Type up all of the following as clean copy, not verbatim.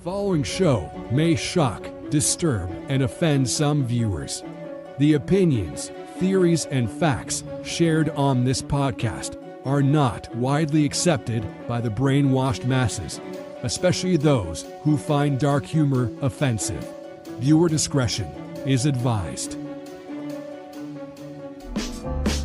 following show may shock, disturb, and offend some viewers. The opinions, theories, and facts shared on this podcast are not widely accepted by the brainwashed masses, especially those who find dark humor offensive. Viewer discretion is advised.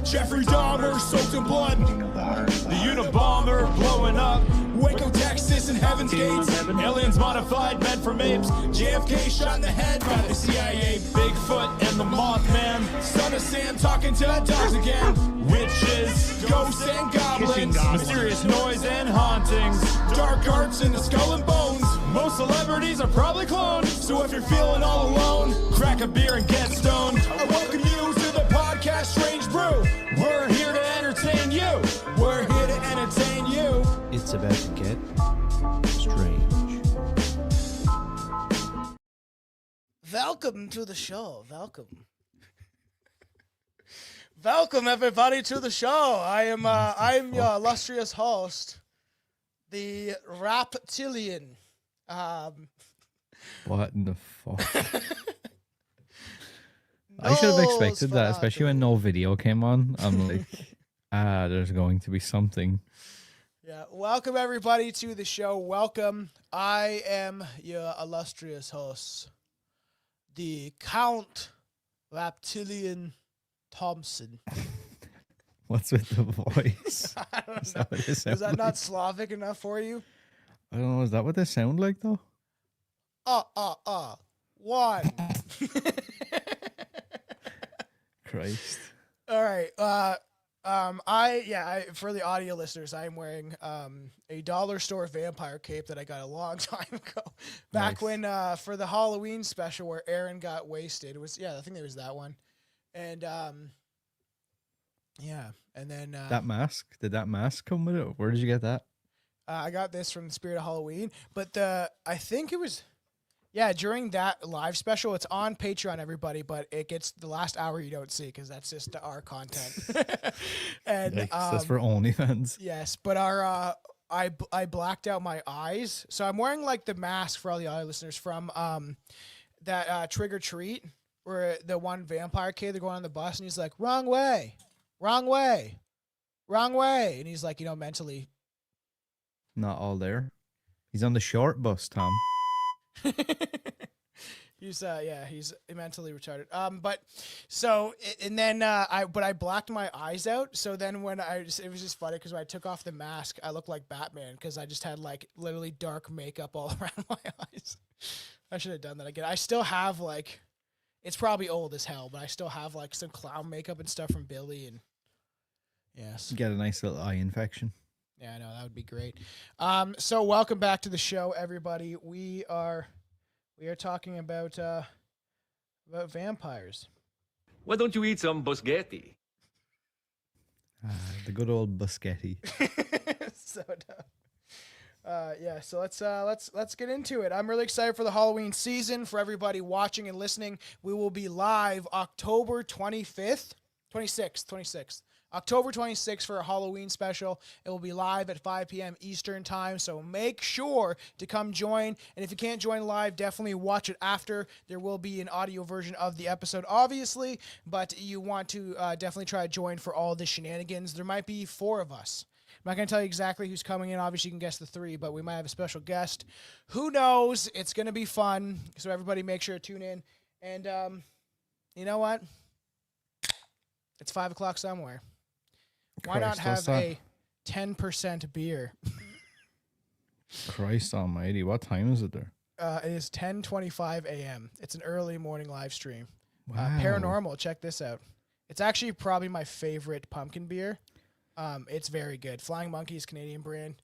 Jeffrey Dahmer soaked in blood. The Unabomber blowing up. Waco, Texas, and Heaven's Gates. Aliens modified, meant for apes. JFK shot in the head by the CIA. Bigfoot and the Mothman. Son of Sam talking to dogs again. Witches, ghosts, and goblins. Mysterious noise and hauntings. Dark arts in the skull and bones. Most celebrities are probably cloned. So if you're feeling all alone, crack a beer and get stoned. I welcome you to the podcast Strange Brew. We're here to entertain you. We're here to entertain you. It's about to get strange. Welcome to the show. Welcome everybody to the show. I'm your illustrious host, the Reptilian. What in the fuck? I should have expected that, especially when no video came on. I'm like, there's going to be something. Yeah, welcome everybody to the show. Welcome. I am your illustrious host, the Count Reptilian Thompson. What's with the voice? I don't know. Is that not Slavic enough for you? I don't know. Is that what they sound like though? One. Christ. All right. For the audio listeners, I'm wearing a dollar store vampire cape that I got a long time ago. Back when for the Halloween special where Aaron got wasted. It was I think there was that one. And and then that mask. Did that mask come with it? Where did you get that? I got this from the Spirit of Halloween, but I think it was during that live special. It's on Patreon, everybody, but it gets the last hour you don't see because that's just our content. And that's for OnlyFans. Yes, but our I blacked out my eyes, so I'm wearing like the mask for all the audio listeners from that Trick or Treat, where the one vampire kid, they're going on the bus and he's like, wrong way, and he's like, mentally not all there. He's on the short bus, Tom. He's mentally retarded. I blacked my eyes out. So then it was just funny because when I took off the mask, I looked like Batman because I just had like literally dark makeup all around my eyes. I should have done that again. I still have like, it's probably old as hell, but I still have like some clown makeup and stuff from Billy and yes. Get a nice little eye infection. Yeah, I know, that would be great. So welcome back to the show, everybody. We are talking about vampires. Why don't you eat some Boschetti? The good old Boschetti. So dumb. So let's get into it. I'm really excited for the Halloween season. For everybody watching and listening, we will be live October 26th. October 26th for a Halloween special. It will be live at 5 p.m. Eastern time, so make sure to come join. And if you can't join live, definitely watch it after. There will be an audio version of the episode, obviously, but you want to definitely try to join for all the shenanigans. There might be 4 of us. I'm not going to tell you exactly who's coming in. Obviously, you can guess the 3, but we might have a special guest. Who knows? It's going to be fun, so everybody make sure to tune in. And you know what? It's 5 o'clock somewhere. Why not have a 10% beer? Christ almighty. What time is it there? It is 10:25 a.m. It's an early morning live stream. Wow. Paranormal, check this out. It's actually probably my favorite pumpkin beer. It's very good. Flying Monkeys, Canadian brand.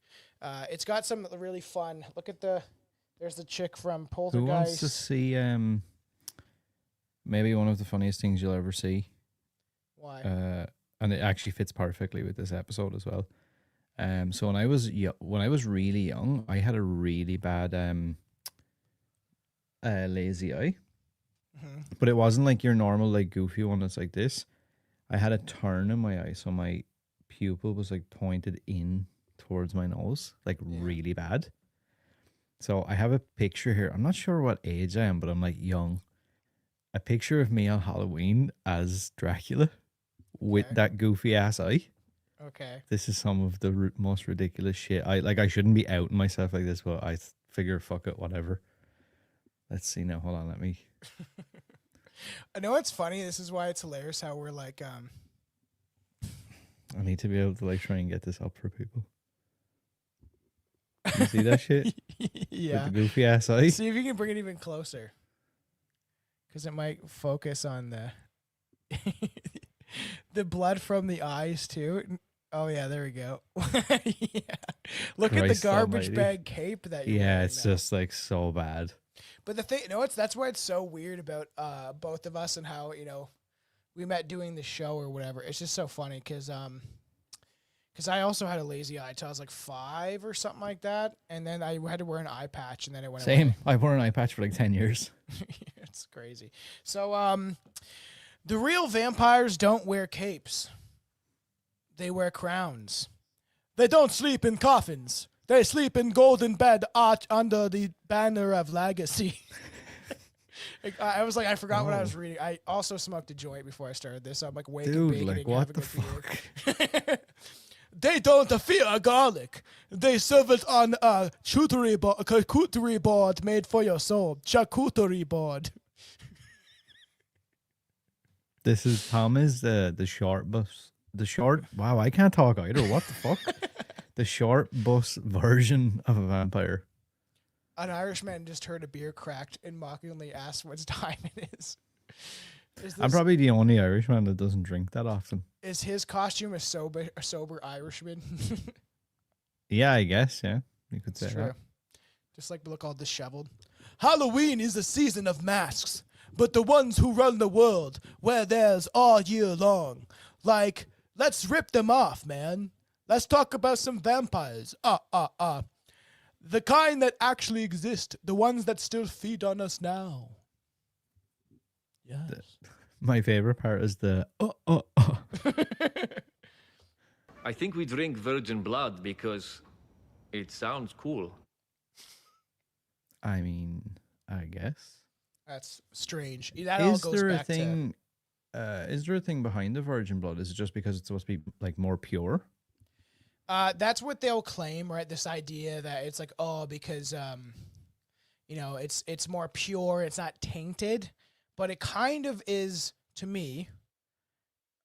It's got some really fun. Look at there's the chick from Poltergeist. Who wants to see maybe one of the funniest things you'll ever see? Why? And it actually fits perfectly with this episode as well. So when I was really young, I had a really bad lazy eye, but it wasn't like your normal like goofy one that's like this. I had a turn in my eye, so my pupil was like pointed in towards my nose, like really bad. So I have a picture here. I'm not sure what age I am, but I'm like young. A picture of me on Halloween as Dracula with that goofy ass eye. Okay. This is some of the most ridiculous shit. I shouldn't be outing myself like this, but I figure fuck it, whatever. Let's see now. Hold on, let me. I know it's funny. This is why it's hilarious how we're like, I need to be able to like try and get this up for people. You see that shit? yeah. With the goofy ass eye. See if you can bring it even closer, because it might focus on the the blood from the eyes too. Oh yeah, there we go. yeah. Look at the Christ garbage almighty. bag cape that you're Yeah, wearing it's now. just like so bad. But the thing, that's why it's so weird about both of us and how we met doing the show or whatever. It's just so funny because I also had a lazy eye till I was like 5 or something like that, and then I had to wear an eye patch, and then it went Same. away. I wore an eye patch for like 10 years. It's crazy. So the real vampires don't wear capes. They wear crowns. They don't sleep in coffins. They sleep in golden bed under the banner of legacy. I was like, I forgot what I was reading. I also smoked a joint before I started this. So I'm like waking Dude, bacon like and what having the a beer. They don't fear garlic. They serve it on a charcuterie board made for your soul. Charcuterie board. This is Tom is the short bus. The short. Wow, I can't talk either. What the fuck? The short bus version of a vampire. An Irishman just heard a beer cracked and mockingly asked what time it is. I'm probably the only Irishman that doesn't drink that often. Is his costume a sober Irishman? Yeah, I guess. Yeah, you could say It's true. that. Just like look all disheveled. Halloween is the season of masks, but the ones who run the world wear theirs all year long. Like, let's rip them off, man. Let's talk about some vampires. The kind that actually exist. The ones that still feed on us now. Yes. My favorite part is the I think we drink virgin blood because it sounds cool. I mean, I guess. That's strange. That all Is goes there a back to... thing? Is there a thing behind the virgin blood? Is it just because it's supposed to be like more pure? That's what they'll claim, right? This idea that it's like, because it's more pure, it's not tainted, but it kind of is to me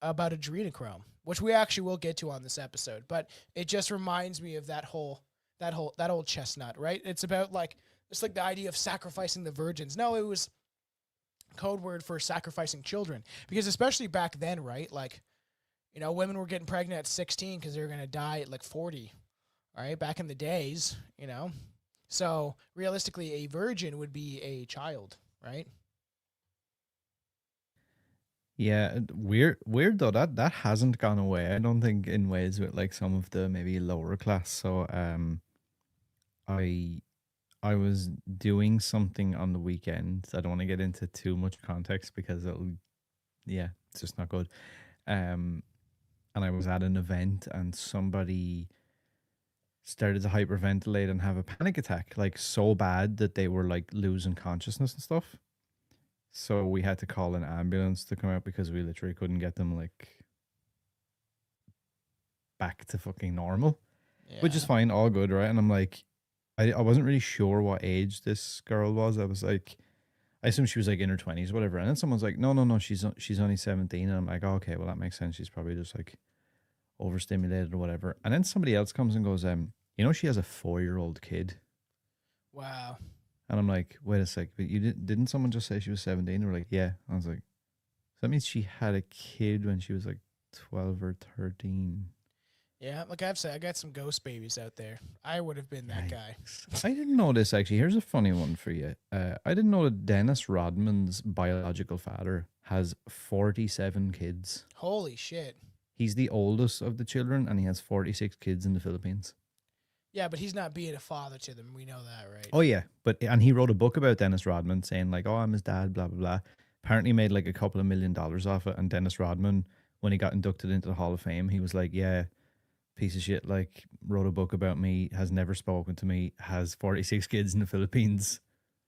about adrenochrome, which we actually will get to on this episode. But it just reminds me of that old chestnut, right? It's about it's like the idea of sacrificing the virgins. No, it was code word for sacrificing children, because especially back then, right? Like, women were getting pregnant at 16 because they were going to die at like 40, all right? Back in the days, So realistically, a virgin would be a child, right? Yeah, weird though. That hasn't gone away. I don't think in ways with like some of the maybe lower class. So I was doing something on the weekend. I don't want to get into too much context because it's just not good. And I was at an event and somebody started to hyperventilate and have a panic attack, like so bad that they were like losing consciousness and stuff. So we had to call an ambulance to come out because we literally couldn't get them like back to fucking normal, which is fine, all good, right? And I'm like, I wasn't really sure what age this girl was. I was like, I assumed she was like in her 20s, whatever. And then someone's like, no, she's only 17. And I'm like, oh, okay, well that makes sense. She's probably just like overstimulated or whatever. And then somebody else comes and goes, she has a 4-year-old kid. Wow. And I'm like, wait a sec, but you didn't someone just say she was 17? Or like, yeah. I was like, so that means she had a kid when she was like 12 or 13. Yeah, like I've said, I got some ghost babies out there. I would have been that guy. I didn't know this, actually. Here's a funny one for you. I didn't know that Dennis Rodman's biological father has 47 kids. Holy shit. He's the oldest of the children, and he has 46 kids in the Philippines. Yeah, but he's not being a father to them. We know that, right? Oh, yeah. And he wrote a book about Dennis Rodman saying, like, oh, I'm his dad, blah, blah, blah. Apparently made like a couple of $1 million off it. And Dennis Rodman, when he got inducted into the Hall of Fame, he was like, yeah, piece of shit, like, wrote a book about me, has never spoken to me, has 46 kids in the Philippines.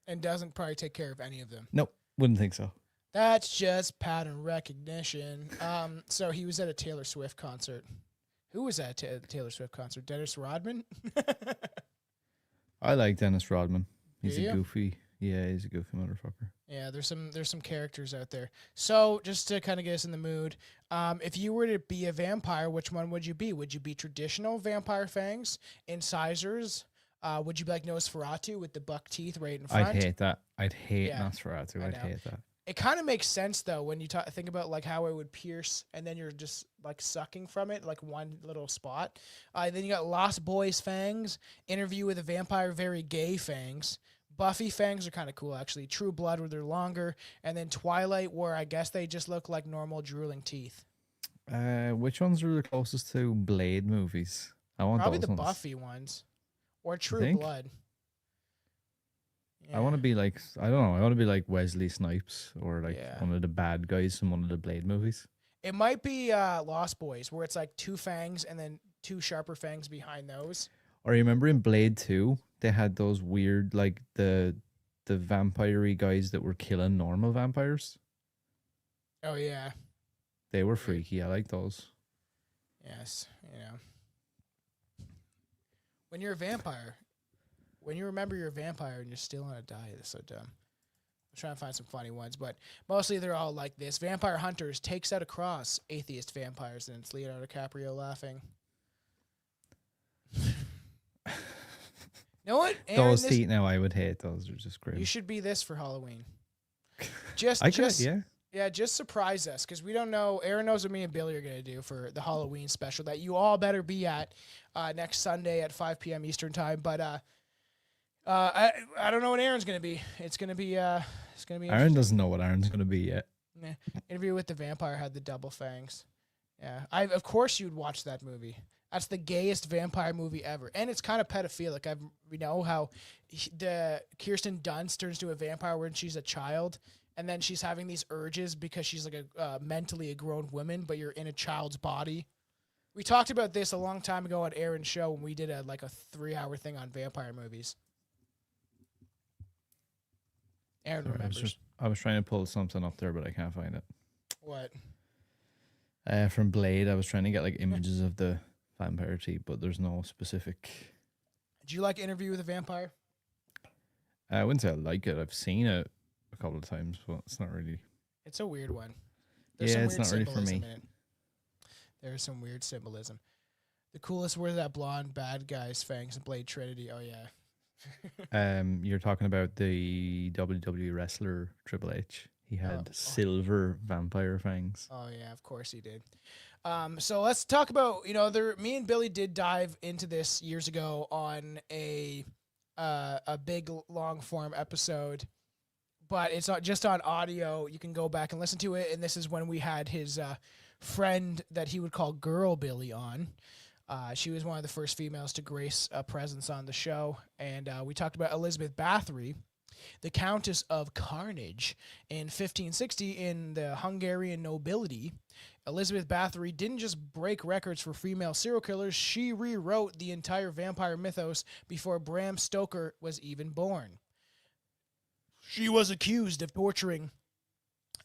And doesn't probably take care of any of them. Nope, wouldn't think so. That's just pattern recognition. So he was at a Taylor Swift concert. Who was at a Taylor Swift concert? Dennis Rodman? I like Dennis Rodman. He's Do a you? goofy. Yeah, he's a goofy motherfucker. Yeah, there's some characters out there. So just to kind of get us in the mood, if you were to be a vampire, which one would you be? Would you be traditional vampire fangs, incisors? Would you be like Nosferatu with the buck teeth right in front? I'd hate that. I'd hate Yeah, Nosferatu. I I'd know. hate that. It kind of makes sense though when you think about like how it would pierce and then you're just like sucking from it like one little spot. Then you got Lost Boys fangs, Interview with a Vampire, very gay fangs. Buffy fangs are kind of cool actually. True Blood where they're longer, and then Twilight where I guess they just look like normal drooling teeth. Which ones are the closest to Blade movies? I want Probably those the ones. Buffy ones or True think? Blood. I want to be like, I don't know. I want to be like Wesley Snipes or like Yeah. one of the bad guys from one of the Blade movies. It might be Lost Boys where it's like two fangs and then two sharper fangs behind those. Or you remember in Blade 2, they had those weird, like the vampire-y guys that were killing normal vampires. Oh yeah. They were freaky. I like those. Yes, you know. When you're a vampire, when you remember you're a vampire and you're still on a diet, it's so dumb. I'm trying to find some funny ones, but mostly they're all like this. Vampire Hunters takes out a cross, atheist vampires, and it's Leonardo DiCaprio laughing. You know what, Aaron? Those teeth now, I would hate those. They're just great. You should be this for Halloween. Just, I could, just, yeah. Yeah, just surprise us because we don't know. Aaron knows what me and Billy are going to do for the Halloween special that you all better be at next Sunday at 5 p.m. Eastern time. But I don't know what Aaron's going to be. It's going to be Aaron doesn't know what Aaron's going to be yet. Nah. Interview with the Vampire had the double fangs. Yeah, of course you'd watch that movie. That's the gayest vampire movie ever, and it's kind of pedophilic. We know how the Kirsten Dunst turns to a vampire when she's a child. And then she's having these urges because she's like a mentally a grown woman, but you're in a child's body. We talked about this a long time ago on Aaron's show when we did a 3-hour thing on vampire movies. Aaron Sorry, remembers. I was trying to pull something up there, but I can't find it. What? From Blade, I was trying to get like images of the vampire teeth, but there's no specific. Did you like Interview with a Vampire? I wouldn't say I like it. I've seen it a couple of times, but it's not really. It's a weird one. Yeah, some it's weird not really for symbolism me. in it. There's some weird symbolism. The coolest were that blonde bad guy's fangs in Blade Trinity. Oh yeah. You're talking about the WWE wrestler Triple H. He had Oh. silver vampire fangs. Oh yeah, of course he did. So let's talk about me and Billy did dive into this years ago on a big long form episode, but it's not just on audio. You can go back and listen to it. And this is when we had his friend that he would call Girl Billy on. She was one of the first females to grace a presence on the show, and we talked about Elizabeth Bathory, the Countess of Carnage, in 1560 in the Hungarian nobility. Elizabeth Bathory didn't just break records for female serial killers, she rewrote the entire vampire mythos before Bram Stoker was even born. She was accused of torturing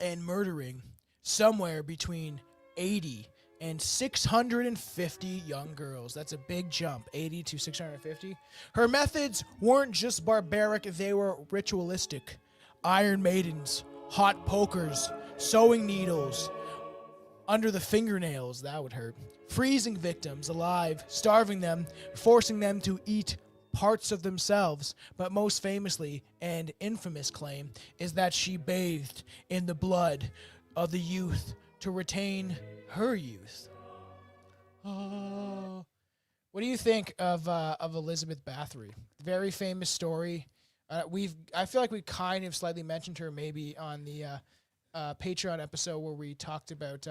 and murdering somewhere between 80 and 650 young girls. That's a big jump, 80 to 650. Her methods weren't just barbaric, they were ritualistic. Iron maidens, hot pokers, sewing needles under the fingernails, that would hurt. Freezing victims alive, starving them, forcing them to eat parts of themselves, but most famously and infamous claim is that she bathed in the blood of the youth to retain her youth. Oh. What do you think of Elizabeth Bathory? Very famous story. I feel like we kind of slightly mentioned her maybe on the Patreon episode where we talked about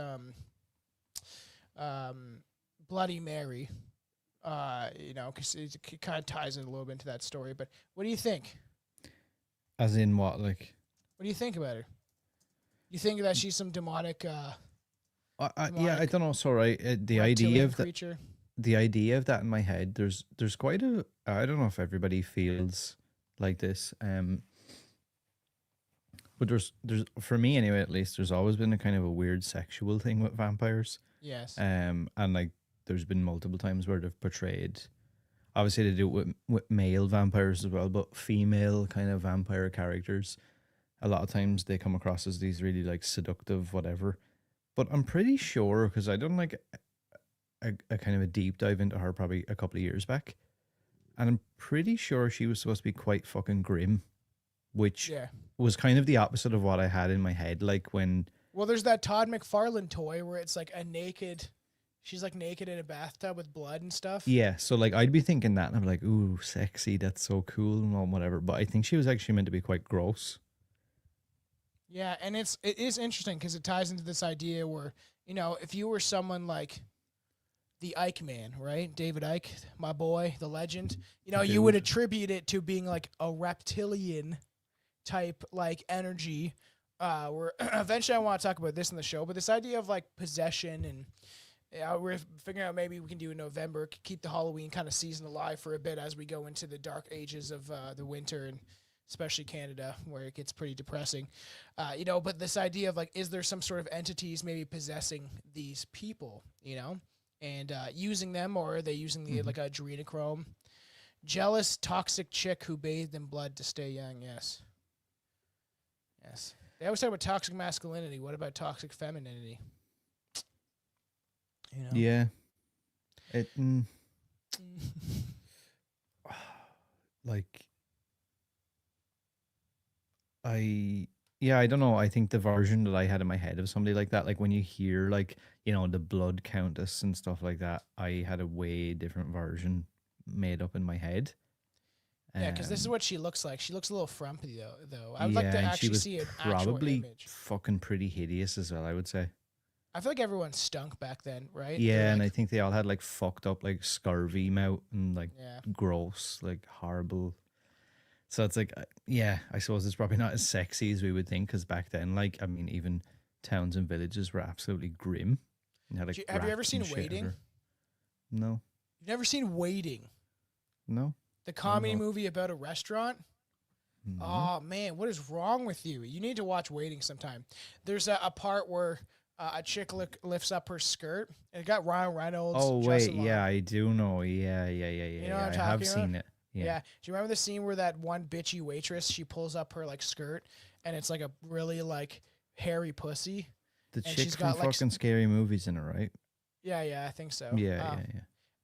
Bloody Mary. Because it kind of ties in a little bit into that story. But what do you think? As in what, like? What do you think about her? You think that she's some demonic? Yeah, I don't know. So right, the idea reptilian of that. creature. the idea of that in my head, there's quite a, I don't know if everybody feels like this, but there's for me anyway, at least, there's always been a kind of a weird sexual thing with vampires. Yes. And like there's been multiple times where they've portrayed, obviously they do it with male vampires as well, but female kind of vampire characters, a lot of times they come across as these really like seductive whatever. But I'm pretty sure, because I done like a kind of a deep dive into her probably a couple of years back, and I'm pretty sure she was supposed to be quite fucking grim, which was kind of the opposite of what I had in my head. Like when, well, there's that Todd McFarlane toy where it's like a naked, she's like naked in a bathtub with blood and stuff. yeah, so like I'd be thinking that and I'm like, ooh, sexy, that's so cool and all, whatever. But I think she was actually meant to be quite gross. Yeah, and it is interesting because it ties into this idea where, you know, if you were someone like the Ike Man, right? David Icke, my boy, the legend, you know, you would attribute it to being like a reptilian type like energy. Where eventually I want to talk about this in the show, but this idea of like possession and we're figuring out maybe we can do in November, keep the Halloween kind of season alive for a bit as we go into the dark ages of the winter and especially Canada, where it gets pretty depressing. You know, but this idea of like, is there some sort of entities maybe possessing these people, you know, and using them, or are they using the like adrenochrome? Jealous, toxic chick who bathed in blood to stay young. Yes. Yes. They always talk about toxic masculinity. What about toxic femininity? You know? Yeah. It, like, I don't know. I think the version that I had in my head of somebody like that, like when you hear like, you know, the blood countess and stuff like that, I had a way different version made up in my head. Yeah, because this is what she looks like. She looks a little frumpy though. I would like to actually see an actual image. Fucking pretty hideous as well, I would say. I feel like everyone stunk back then, right? Yeah, and I think they all had like fucked up like scurvy mouth and like gross, like horrible. So it's like, yeah, I suppose it's probably not as sexy as we would think, because back then, like, I mean, even towns and villages were absolutely grim. Had, like, have you ever seen Waiting? No. You've never seen Waiting? No. The comedy movie about a restaurant? No. Oh, man, what is wrong with you? You need to watch Waiting sometime. There's a part where a chick lifts up her skirt, and it got Ryan Reynolds. Oh, wait, yeah, I do know. Yeah. You know what I'm talking about? I have seen it. Yeah. Do you remember the scene where that one bitchy waitress, she pulls up her like skirt and it's like a really like hairy pussy? The chick from fucking Scary Movies in it, right? Yeah, I think so. Yeah.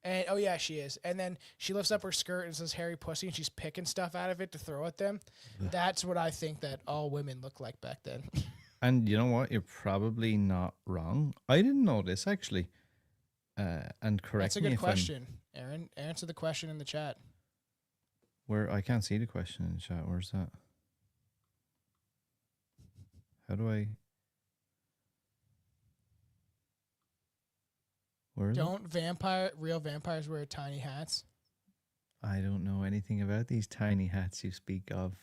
And oh yeah, she is. And then she lifts up her skirt and says hairy pussy, and she's picking stuff out of it to throw at them. That's what I think that all women look like back then. And you know what? You're probably not wrong. I didn't know this actually. And correct me if That's a good question, Aaron. Answer the question in the chat. Where I can't see the question in the chat. Where's that? How do I? Where is it? Real vampires wear tiny hats? I don't know anything about these tiny hats you speak of.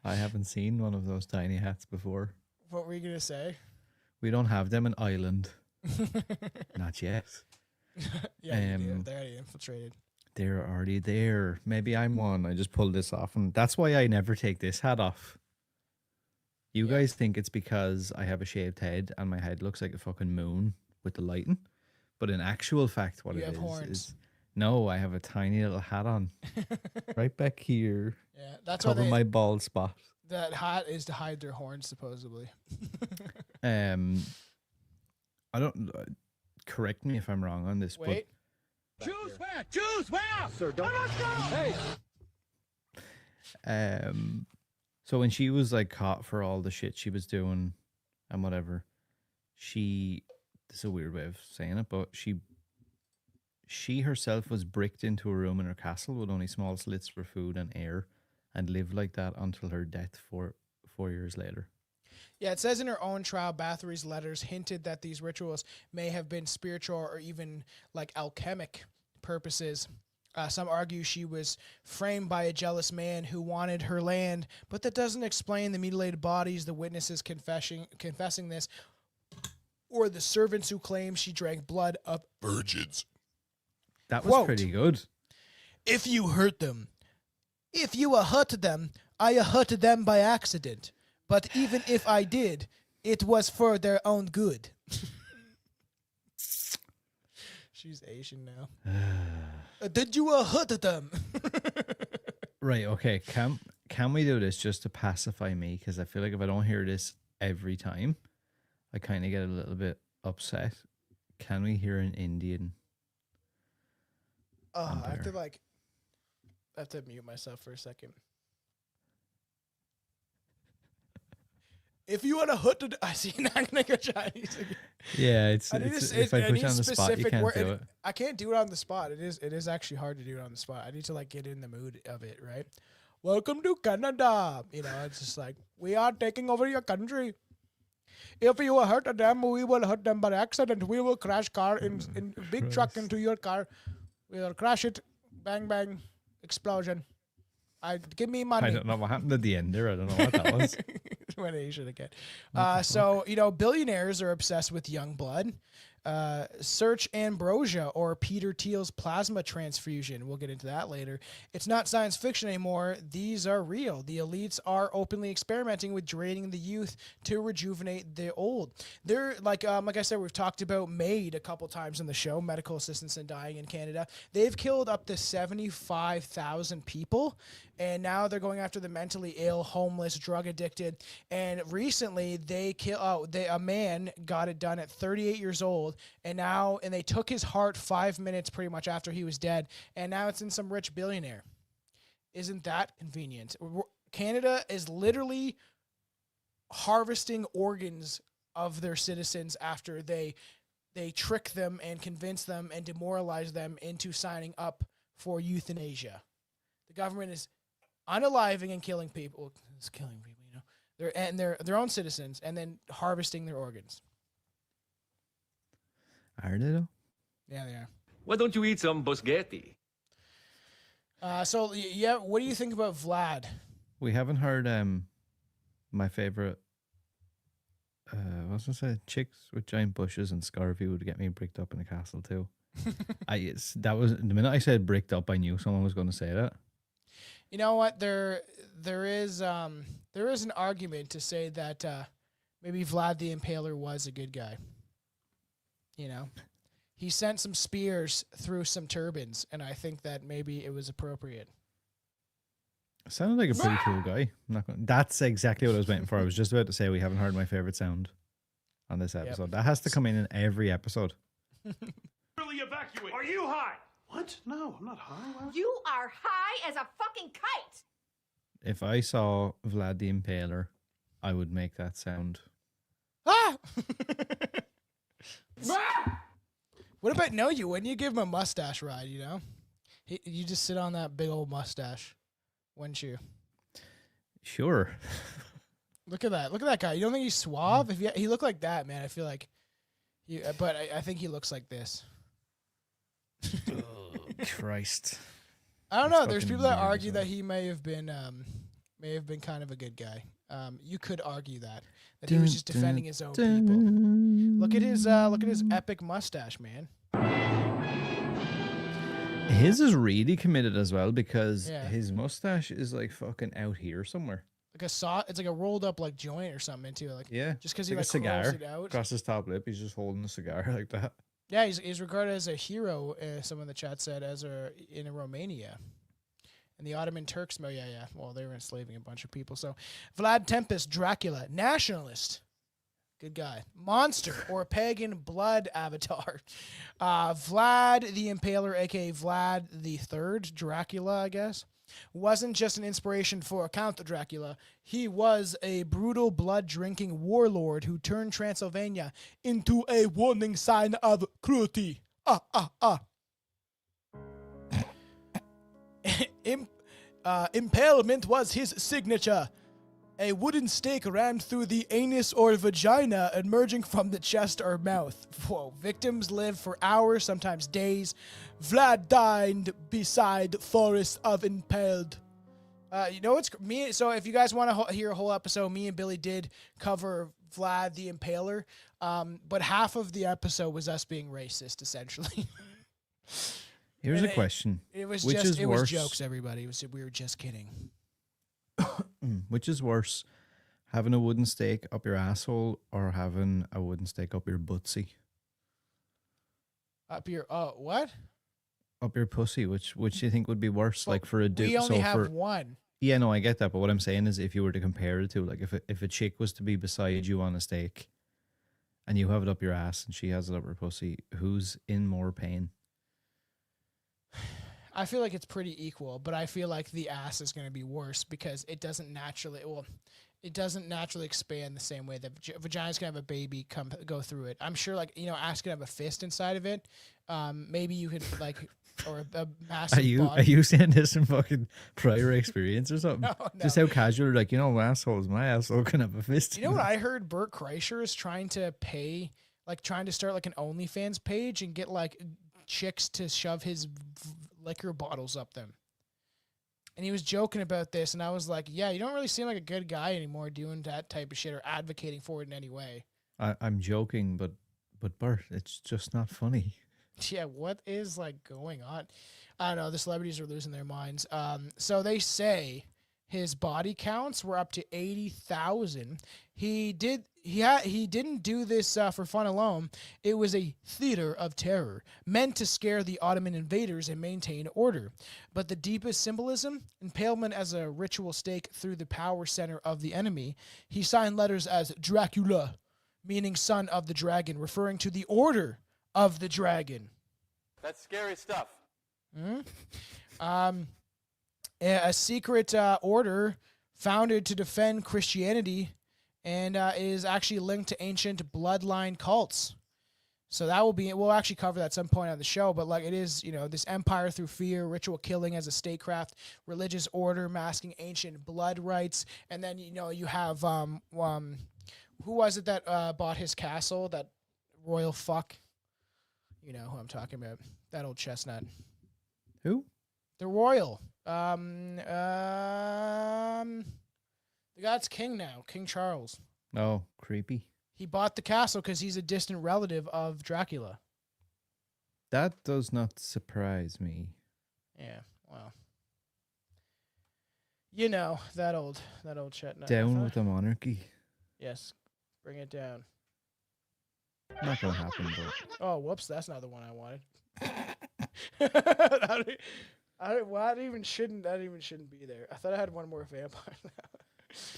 I haven't seen one of those tiny hats before. What were you gonna say? We don't have them in Ireland. Not yet. Yeah, they're already infiltrated. They're already there. Maybe I'm one. I just pulled this off, and that's why I never take this hat off. You guys think it's because I have a shaved head and my head looks like a fucking moon with the lighting, but in actual fact, what it is no, I have a tiny little hat on, right back here. Yeah, that's cover my bald spot. That hat is to hide their horns, supposedly. I don't. Correct me if I'm wrong on this, Wait. but. Choose where! Sir, don't. Hey! So when she was like caught for all the shit she was doing and whatever, this is a weird way of saying it, but she herself was bricked into a room in her castle with only small slits for food and air, and lived like that until her death 4 years later. Yeah, it says in her own trial, Bathory's letters hinted that these rituals may have been spiritual or even like alchemic purposes. Some argue she was framed by a jealous man who wanted her land, but that doesn't explain the mutilated bodies, the witnesses confessing this. or the servants who claim she drank blood of virgins. That was Quote, pretty good. If you hurt them, if you hurt them, I hurt them by accident. But even if I did, it was for their own good. She's Asian now. Did you hurt them? Right, okay. Can we do this just to pacify me? Because I feel like if I don't hear this every time, I kind of get a little bit upset. Can we hear an Indian? Oh, I have to mute myself for a second. If you want to hurt I see, now I'm going to go Chinese again. Yeah, if I put you on the spot, you can't do it. I can't do it on the spot. It is actually hard to do it on the spot. I need to like get in the mood of it, right? Welcome to Canada. You know, it's just like, we are taking over your country. If you hurt them, we will hurt them by accident. We will crash car in big truck into your car. We will crash it. Bang, bang. Explosion. Give me money. I don't know what happened at the end there. I don't know what that was. Went Asian again. So, billionaires are obsessed with young blood. Search ambrosia or Peter Thiel's plasma transfusion. We'll get into that later. It's not science fiction anymore. These are real. The elites are openly experimenting with draining the youth to rejuvenate the old. They're like I said, we've talked about MAID a couple times in the show, medical assistants in dying in Canada. They've killed up to 75,000 people. And now they're going after the mentally ill, homeless, drug addicted. And recently a man got it done at 38 years old. And they took his heart 5 minutes pretty much after he was dead. And now it's in some rich billionaire. Isn't that convenient? Canada is literally harvesting organs of their citizens after they trick them and convince them and demoralize them into signing up for euthanasia. The government is unaliving and killing people. It's killing people, They're their own citizens and then harvesting their organs. Are they though? Yeah, they are. Why don't you eat some boschetti? What do you think about Vlad? We haven't heard my favorite. What was I say? Chicks with giant bushes and Scarvy would get me bricked up in a castle too. That was the minute I said bricked up, I knew someone was going to say that. You know what? There is an argument to say that maybe Vlad the Impaler was a good guy. He sent some spears through some turbans, and I think that maybe it was appropriate. Sounded like a pretty cool guy. That's exactly what I was waiting for. I was just about to say we haven't heard my favorite sound on this episode. Yep. That has to come in every episode. Really evacuate. Are you high? What? No, I'm not high. You are high as a fucking kite. If I saw Vlad the Impaler, I would make that sound. Ah! What about you? When you give him a mustache ride, you just sit on that big old mustache, wouldn't you? Sure. Look at that guy. You don't think he's suave? He looked like that, man. I feel like, but I think he looks like this. Oh, Christ. I don't know. There's people that argue that he may have been kind of a good guy. You could argue that he was just defending his own people. Look at his epic mustache, man. His is really committed as well because his mustache is like fucking out here somewhere. Like it's like a rolled up like joint or something too. Like just because he like like a cigar curls it out across his top lip, he's just holding a cigar like that. Yeah, he's regarded as a hero. Someone in the chat said in Romania. And the Ottoman Turks, well, they were enslaving a bunch of people. So, Vlad Tempest, Dracula, nationalist, good guy, monster or pagan blood avatar. Vlad the Impaler, aka Vlad the Third, Dracula, I guess, wasn't just an inspiration for Count Dracula. He was a brutal blood-drinking warlord who turned Transylvania into a warning sign of cruelty. Impalement was his signature. A wooden stake ran through the anus or vagina, emerging from the chest or mouth. Whoa. Victims lived for hours, sometimes days. Vlad died beside forests of impaled. You know what's me? So if you guys want to hear a whole episode, me and Billy did cover Vlad the Impaler, but half of the episode was us being racist, essentially. Here's a question. It was Which just is it worse? was jokes, everybody. We were just kidding. Which is worse, having a wooden stake up your asshole or having a wooden stake up your butsy? Up your what? Up your pussy, which do you think would be worse? Well, like for a dude, we only so have for one. yeah, no, I get that, but what I'm saying is, if you were to compare it to, like, if a chick was to be beside you on a stake, and you have it up your ass and she has it up her pussy, who's in more pain? I feel like it's pretty equal, but I feel like the ass is going to be worse because it doesn't naturally expand the same way that vagina's gonna have a baby go through it. I'm sure, like, you know, ass can have a fist inside of it. Maybe you could like, or a massive. Are you saying this from fucking prior experience or something? No. Just how casual, like, you know, my asshole can have a fist. You know what I heard? Bert Kreischer is trying to start like an OnlyFans page and get like chicks to shove his liquor bottles up them. And he was joking about this, and I was like, yeah, you don't really seem like a good guy anymore doing that type of shit or advocating for it in any way. I'm joking, but Bert, it's just not funny. Yeah, what is like going on? I don't know. The celebrities are losing their minds. So they say his body counts were up to 80,000. He didn't do this for fun alone. It was a theater of terror meant to scare the Ottoman invaders and maintain order. But the deepest symbolism, impalement as a ritual stake through the power center of the enemy, he signed letters as Dracula, meaning son of the dragon, referring to the order of the dragon. That's scary stuff. A secret order founded to defend Christianity and is actually linked to ancient bloodline cults. So that we'll actually cover that at some point on the show, but like it is, you know, this empire through fear, ritual killing as a statecraft, religious order masking ancient blood rites, and then, you know, you have, who was it that bought his castle, that royal fuck? You know who I'm talking about. That old chestnut. Who? The royal. The guy's king now, King Charles. Oh, creepy. He bought the castle because he's a distant relative of Dracula. That does not surprise me. Yeah, well. You know, that old chestnut. Down with the monarchy. Yes, bring it down. Not gonna happen, but Oh, whoops, that's not the one I wanted. That even shouldn't be there. I thought I had one more vampire.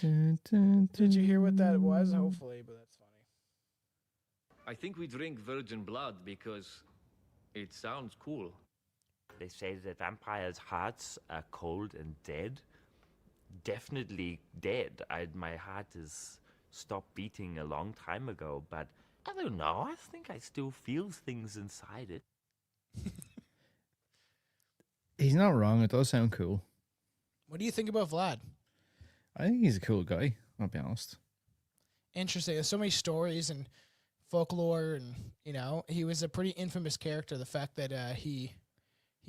Did you hear what that was? Hopefully, but that's funny. I think we drink virgin blood because it sounds cool. They say that vampires' hearts are cold and dead. Definitely dead. My heart has stopped beating a long time ago, but I don't know. I think I still feel things inside it. he's not wrong. It does sound cool. What do you think about Vlad? I think he's a cool guy, I'll be honest. Interesting. There's so many stories and folklore, and, you know, he was a pretty infamous character. The fact that he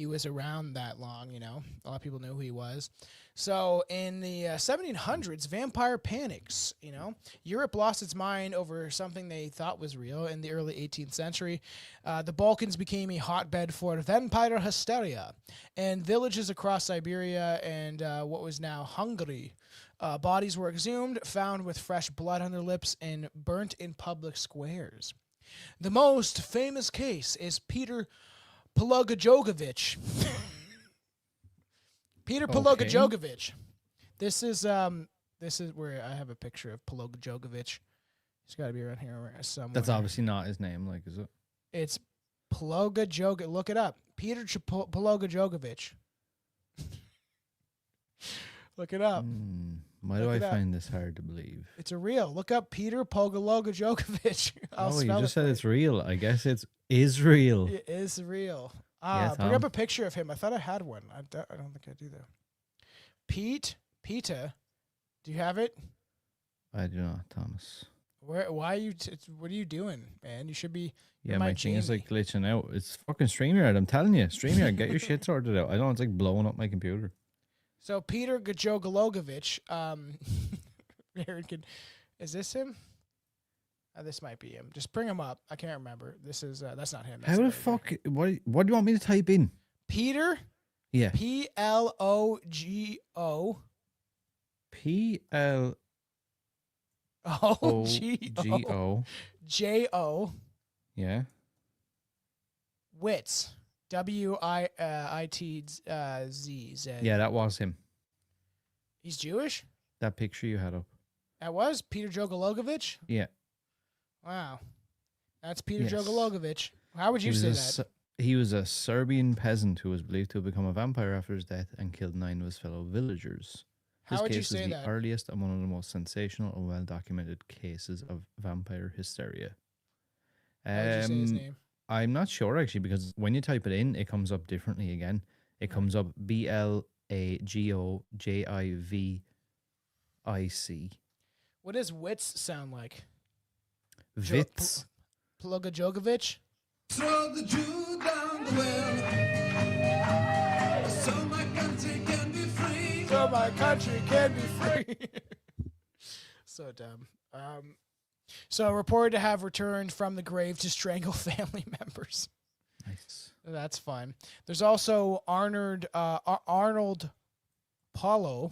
was around that long, you know, a lot of people knew who he was. So in the 1700s, vampire panics, you know, Europe lost its mind over something they thought was real. In the early 18th century, the Balkans became a hotbed for vampire hysteria, and villages across Siberia and what was now Hungary, bodies were exhumed, found with fresh blood on their lips, and burnt in public squares. The most famous case is Peter Pologojogovich. Peter Pologojogovich. This is where I have a picture of Pologojogovich. He's got to be around here somewhere. That's obviously not his name, like, is it? It's Pologojogovich. Look it up. Peter Pologojogovich. Look it up. Why do I find this hard to believe? It's a real. Look up Peter Pologojogovich. Oh, you just said it's real. I guess it's Israel. It is real. Yeah, bring up a picture of him. I thought I had one. I don't think I do though. Peter, do you have it? I do not, Thomas. Why are you? What are you doing, man? You should be. Yeah, my thing is like glitching out. It's fucking StreamYard. I'm telling you, StreamYard, get your shit sorted out. I don't. It's like blowing up my computer. So Peter Gajogalogovich, is this him? This might be him. Just bring him up. I can't remember. This is that's not him. That's How the another fuck? guy. What do you want me to type in? Peter? Yeah. Plogo. PLOGO. Jo. Yeah. Witz. WITZ. Yeah, that was him. He's Jewish? That picture you had up. That was Peter Jogologovich? Yeah. Wow. That's Peter Yes. Jogologovich. How would you say that? He was a Serbian peasant who was believed to have become a vampire after his death and killed 9 of his fellow villagers. How His would you case say was the that? earliest and one of the most sensational and well-documented cases of vampire hysteria. How would you say his name? I'm not sure, actually, because when you type it in, it comes up differently again. It comes up BLAGOJIVIC. What does Witz sound like? Vitz. Plogojogovich? Throw the Jew down the well, so my country can be free. So my country can be free. So dumb. So reported to have returned from the grave to strangle family members. Nice. That's fun. There's also Arnold Paulo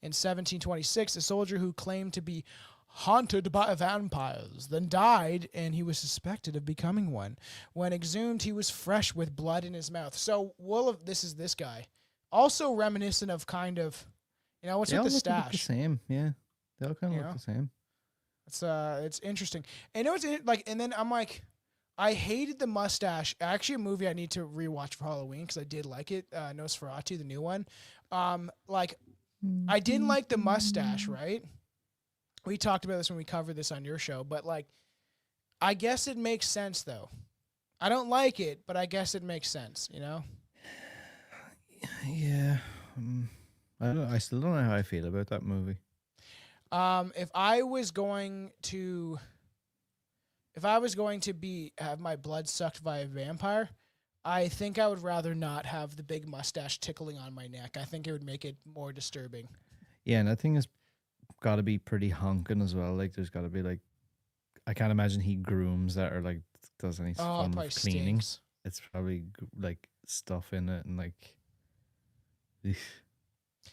in 1726, a soldier who claimed to be haunted by vampires, then died, and he was suspected of becoming one. When exhumed, he was fresh with blood in his mouth. So this is this guy. Also reminiscent of kind of, what's They with all the look a bit stash? the same, yeah. They all kind of You look know? the same. It's interesting. And and then I'm like, I hated the mustache. Actually, a movie I need to rewatch for Halloween because I did like it. Nosferatu, the new one. I didn't like the mustache, right? We talked about this when we covered this on your show, but I guess it makes sense though. I don't like it, but I guess it makes sense, Yeah. I still don't know how I feel about that movie. If I was going to have my blood sucked by a vampire, I think I would rather not have the big mustache tickling on my neck. I think it would make it more disturbing. Yeah, and that thing has got to be pretty honking as well. Like, there's got to be I can't imagine he grooms that or does any form of cleaning. Stinks. It's probably stuff in it and eesh.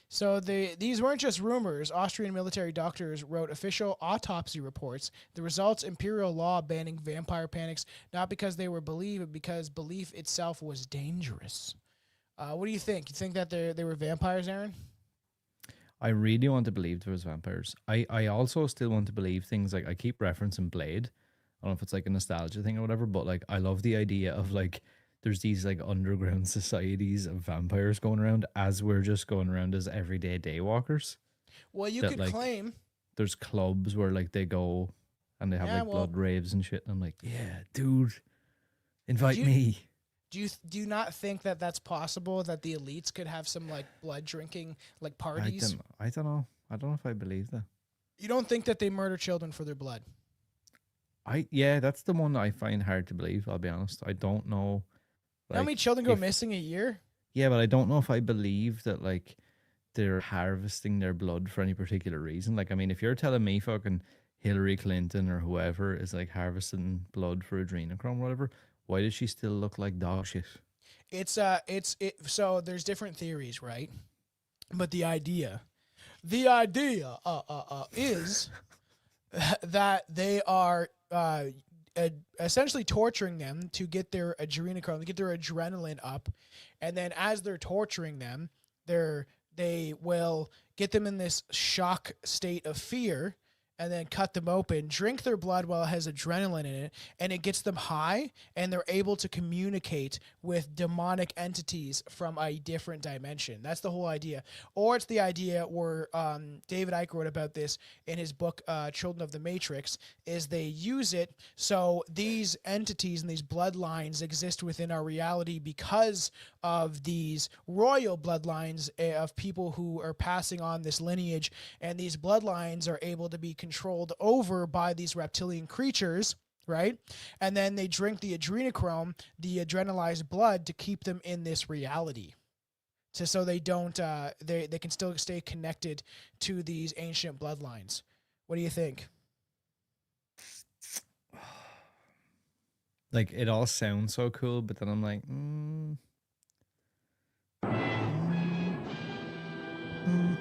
So these weren't just rumors. Austrian military doctors wrote official autopsy reports. The results, imperial law banning vampire panics, not because they were believed, but because belief itself was dangerous. What do you think? You think that they were vampires, Aaron? I really want to believe there was vampires. I also still want to believe things I keep referencing Blade. I don't know if it's a nostalgia thing or whatever, but I love the idea of there's these underground societies of vampires going around as we're just going around as everyday daywalkers. Well, you could claim there's clubs where they go and they have blood raves and shit. And I'm like, yeah, dude, invite me. Do you not think that that's possible, that the elites could have some blood drinking parties? I don't know. I don't know if I believe that. You don't think that they murder children for their blood? That's the one that I find hard to believe, I'll be honest. I don't know. How many children go missing a year? Yeah, but I don't know if I believe that they're harvesting their blood for any particular reason. If you're telling me fucking Hillary Clinton or whoever is harvesting blood for adrenochrome or whatever, why does she still look like dog shit? So there's different theories, right? But the idea is that they are essentially torturing them to get their adrenochrome, to get their adrenaline up, and then as they're torturing them, they will get them in this shock state of fear, and then cut them open, drink their blood while it has adrenaline in it, and it gets them high, and they're able to communicate with demonic entities from a different dimension. That's the whole idea. Or it's the idea where David Icke wrote about this in his book, Children of the Matrix, is they use it so these entities and these bloodlines exist within our reality because of these royal bloodlines of people who are passing on this lineage, and these bloodlines are able to be controlled over by these reptilian creatures, right? And then they drink the adrenochrome, the adrenalized blood, to keep them in this reality. so they don't they can still stay connected to these ancient bloodlines. What do you think? Like, it all sounds so cool, but then I'm like,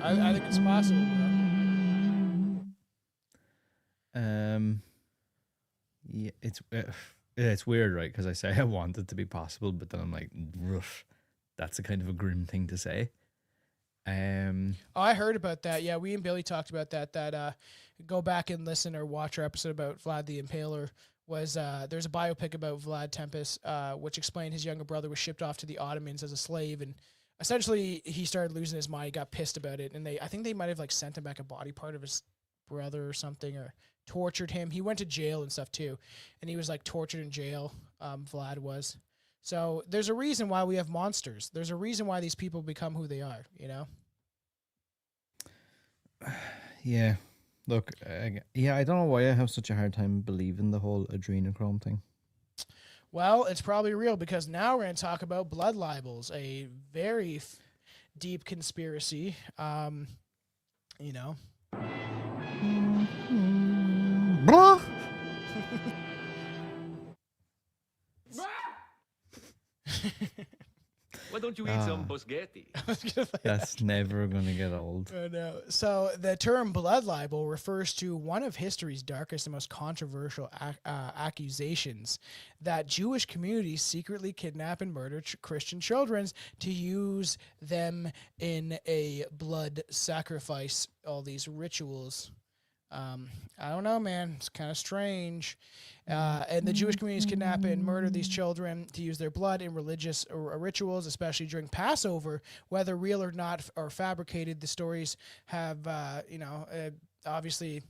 I think it's possible, bro. Yeah, it's weird, right? Because I say I want it to be possible, but then I'm like, rough. That's a kind of a grim thing to say. I heard about that. Yeah, we and Billy talked about that. Go back and listen or watch our episode about Vlad the Impaler. There's a biopic about Vlad Tempest, which explained his younger brother was shipped off to the Ottomans as a slave, and essentially he started losing his mind. He got pissed about it, and I think they might have like sent him back a body part of his brother or something, or tortured him. He went to jail and stuff too, and he was like tortured in jail. Vlad was. So there's a reason why we have monsters. There's a reason why these people become who they are, you know? Yeah. Look, I don't know why I have such a hard time believing the whole adrenochrome thing. Well, it's probably real because now we're going to talk about blood libels, a very deep conspiracy. You know. Blah. Why don't you eat some boschetti? That's never going to get old. I know. So the term blood libel refers to one of history's darkest and most controversial accusations that Jewish communities secretly kidnap and murder Christian children to use them in a blood sacrifice, all these rituals. I don't know, man. It's kind of strange. And the Jewish communities kidnap and murder these children to use their blood in religious rituals, especially during Passover, whether real or not or fabricated. The stories have, obviously,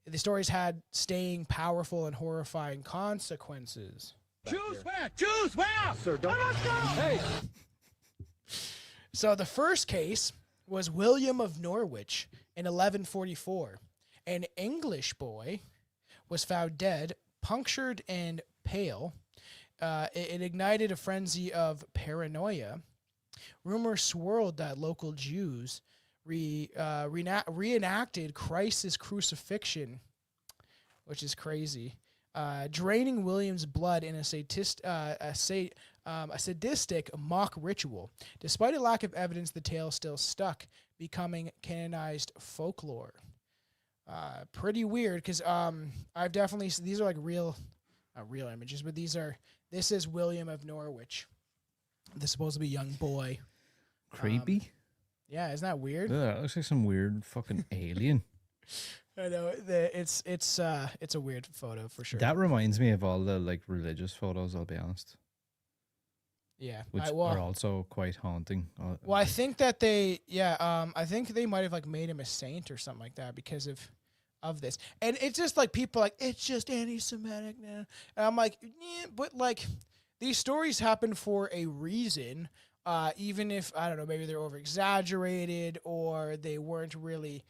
the stories had staying powerful and horrifying consequences. Choose where? Choose where? Sir, don't. Hey. So the first case was William of Norwich in 1144. An English boy was found dead, punctured and pale. It ignited a frenzy of paranoia. Rumors swirled that local Jews reenacted Christ's crucifixion, which is crazy, draining William's blood in a sadistic mock ritual. Despite a lack of evidence, the tale still stuck, becoming canonized folklore. Pretty weird because I've definitely these are like real images, but this is William of Norwich. This is supposed to be a young boy. Creepy. Yeah, isn't that weird? Yeah, it looks like some weird fucking alien. I know it's a weird photo for sure. That reminds me of all the like religious photos. I'll be honest. Yeah, which are also quite haunting. Well, I think that I think they might have like made him a saint or something like that because of this. And it's just like people like, it's just anti-Semitic now. And I'm like, yeah, but like these stories happen for a reason. Even if, I don't know, maybe they're over-exaggerated or they weren't really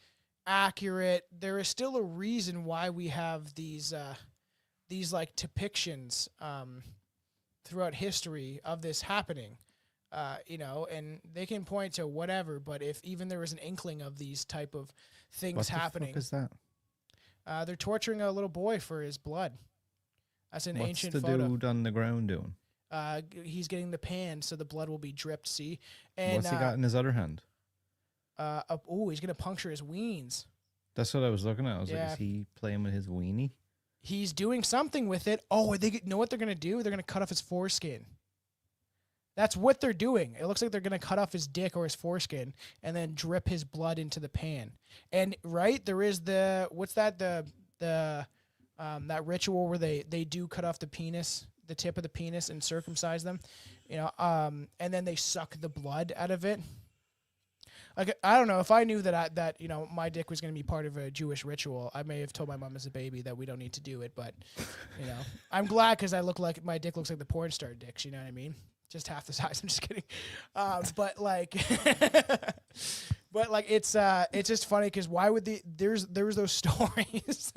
accurate, there is still a reason why we have these like depictions throughout history of this happening, and they can point to whatever, but if even there was an inkling of these type of things happening. What the fuck is that? They're torturing a little boy for his blood. That's an ancient photo. What's the dude on the ground doing? He's getting the pan so the blood will be dripped, see? And what's he got in his other hand? He's going to puncture his weens. That's what I was looking at. I was like, is he playing with his weenie? He's doing something with it. Oh, they know what they're going to do? They're going to cut off his foreskin. That's what they're doing. It looks like they're going to cut off his dick or his foreskin and then drip his blood into the pan. And there is what's that? That ritual where they do cut off the penis, the tip of the penis, and circumcise them, and then they suck the blood out of it. Like, I don't know, if I knew that my dick was going to be part of a Jewish ritual, I may have told my mom as a baby that we don't need to do it. But I'm glad because my dick looks like the porn star dicks. You know what I mean? Just half the size. I'm just kidding. But like, But like it's just funny because why would there was those stories.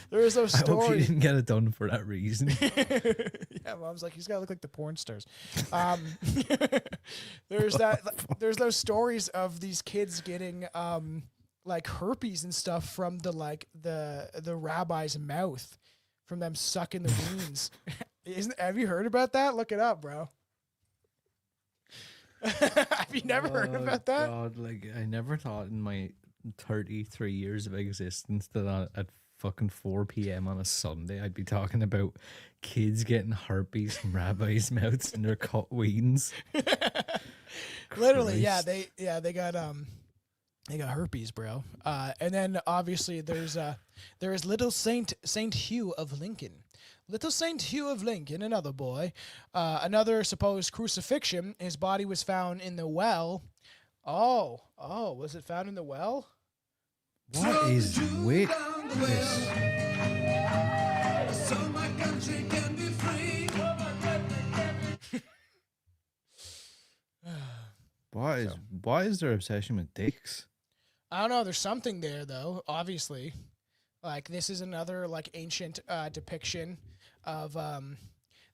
There was those I hope she stories. didn't get it done for that reason. Yeah, Mom's like, he's gotta look like the porn stars. There's those stories of these kids getting like herpes and stuff from the rabbi's mouth from them sucking the wounds. Have you heard about that? Look it up, bro. Have you never heard about that? God, like I never thought in my 33 years of existence that at fucking 4 p.m. on a Sunday I'd be talking about kids getting herpes from rabbis' mouths in their cut weens. Literally, yeah, they got herpes, bro. And then obviously there is little Saint Hugh of Lincoln. Little Saint Hugh of Lincoln, another boy. Another supposed crucifixion. His body was found in the well. Oh, was it found in the well? What is with this? So my country can be free. Why is there obsession with dicks? I don't know. There's something there, though, obviously. Like, this is another, like, ancient depiction of,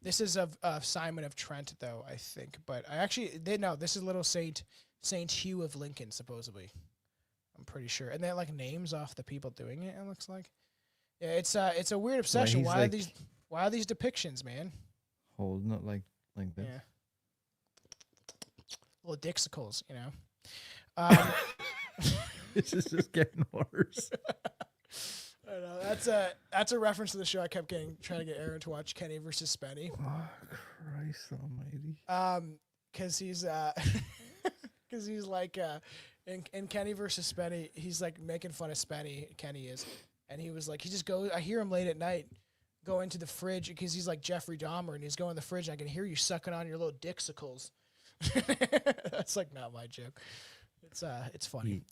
this is of Simon of Trent, though, I think. But I actually, this is little Saint Hugh of Lincoln, supposedly. I'm pretty sure. And they like names off the people doing it, it looks like. Yeah, it's a weird obsession. Why are these depictions, man? Holding it like this. Yeah. Little dixicles, you know. This is just getting worse. I don't know. That's a reference to the show I kept trying to get Aaron to watch, Kenny versus Spenny. Oh, Christ almighty. Because he's like in Kenny versus Spenny, he's like making fun of Spenny. Kenny is, and he was like, he just goes. I hear him late at night go into the fridge because he's like Jeffrey Dahmer, and he's going in the fridge. And I can hear you sucking on your little dixicles. That's like not my joke. It's funny.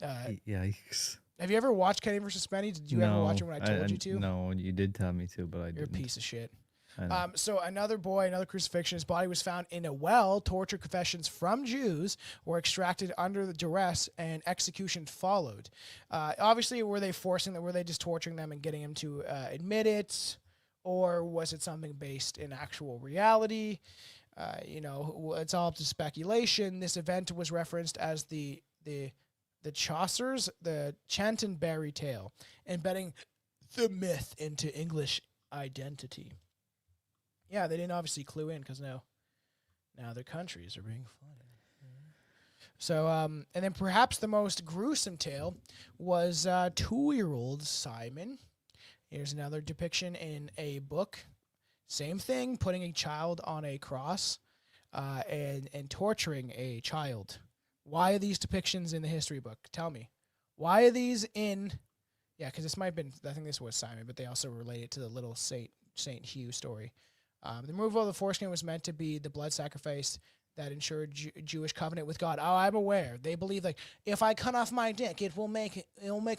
Yikes. Have you ever watched Kenny versus Spenny? Did you ever watch it when I told you to? No, you did tell me to, but I didn't. You're a piece of shit. So another crucifixion. His body was found in a well. Torture confessions from Jews were extracted under the duress, and execution followed. Obviously, were they just torturing them and getting them to admit it, or was it something based in actual reality? It's all up to speculation. This event was referenced as the Chaucer's, the Chantonbury Tale, embedding the myth into English identity. Yeah, they didn't obviously clue in because now their countries are being flooded. So, and then perhaps the most gruesome tale was 2-year-old Simon. Here's another depiction in a book. Same thing, putting a child on a cross and torturing a child. Why are these depictions in the history book? Tell me. Why are these in... Yeah, because this might have been... I think this was Simon, but they also relate it to the little Saint Hugh story. The removal of the foreskin was meant to be the blood sacrifice that ensured Jewish covenant with God. Oh, I'm aware. They believe, like, if I cut off my dick, it will make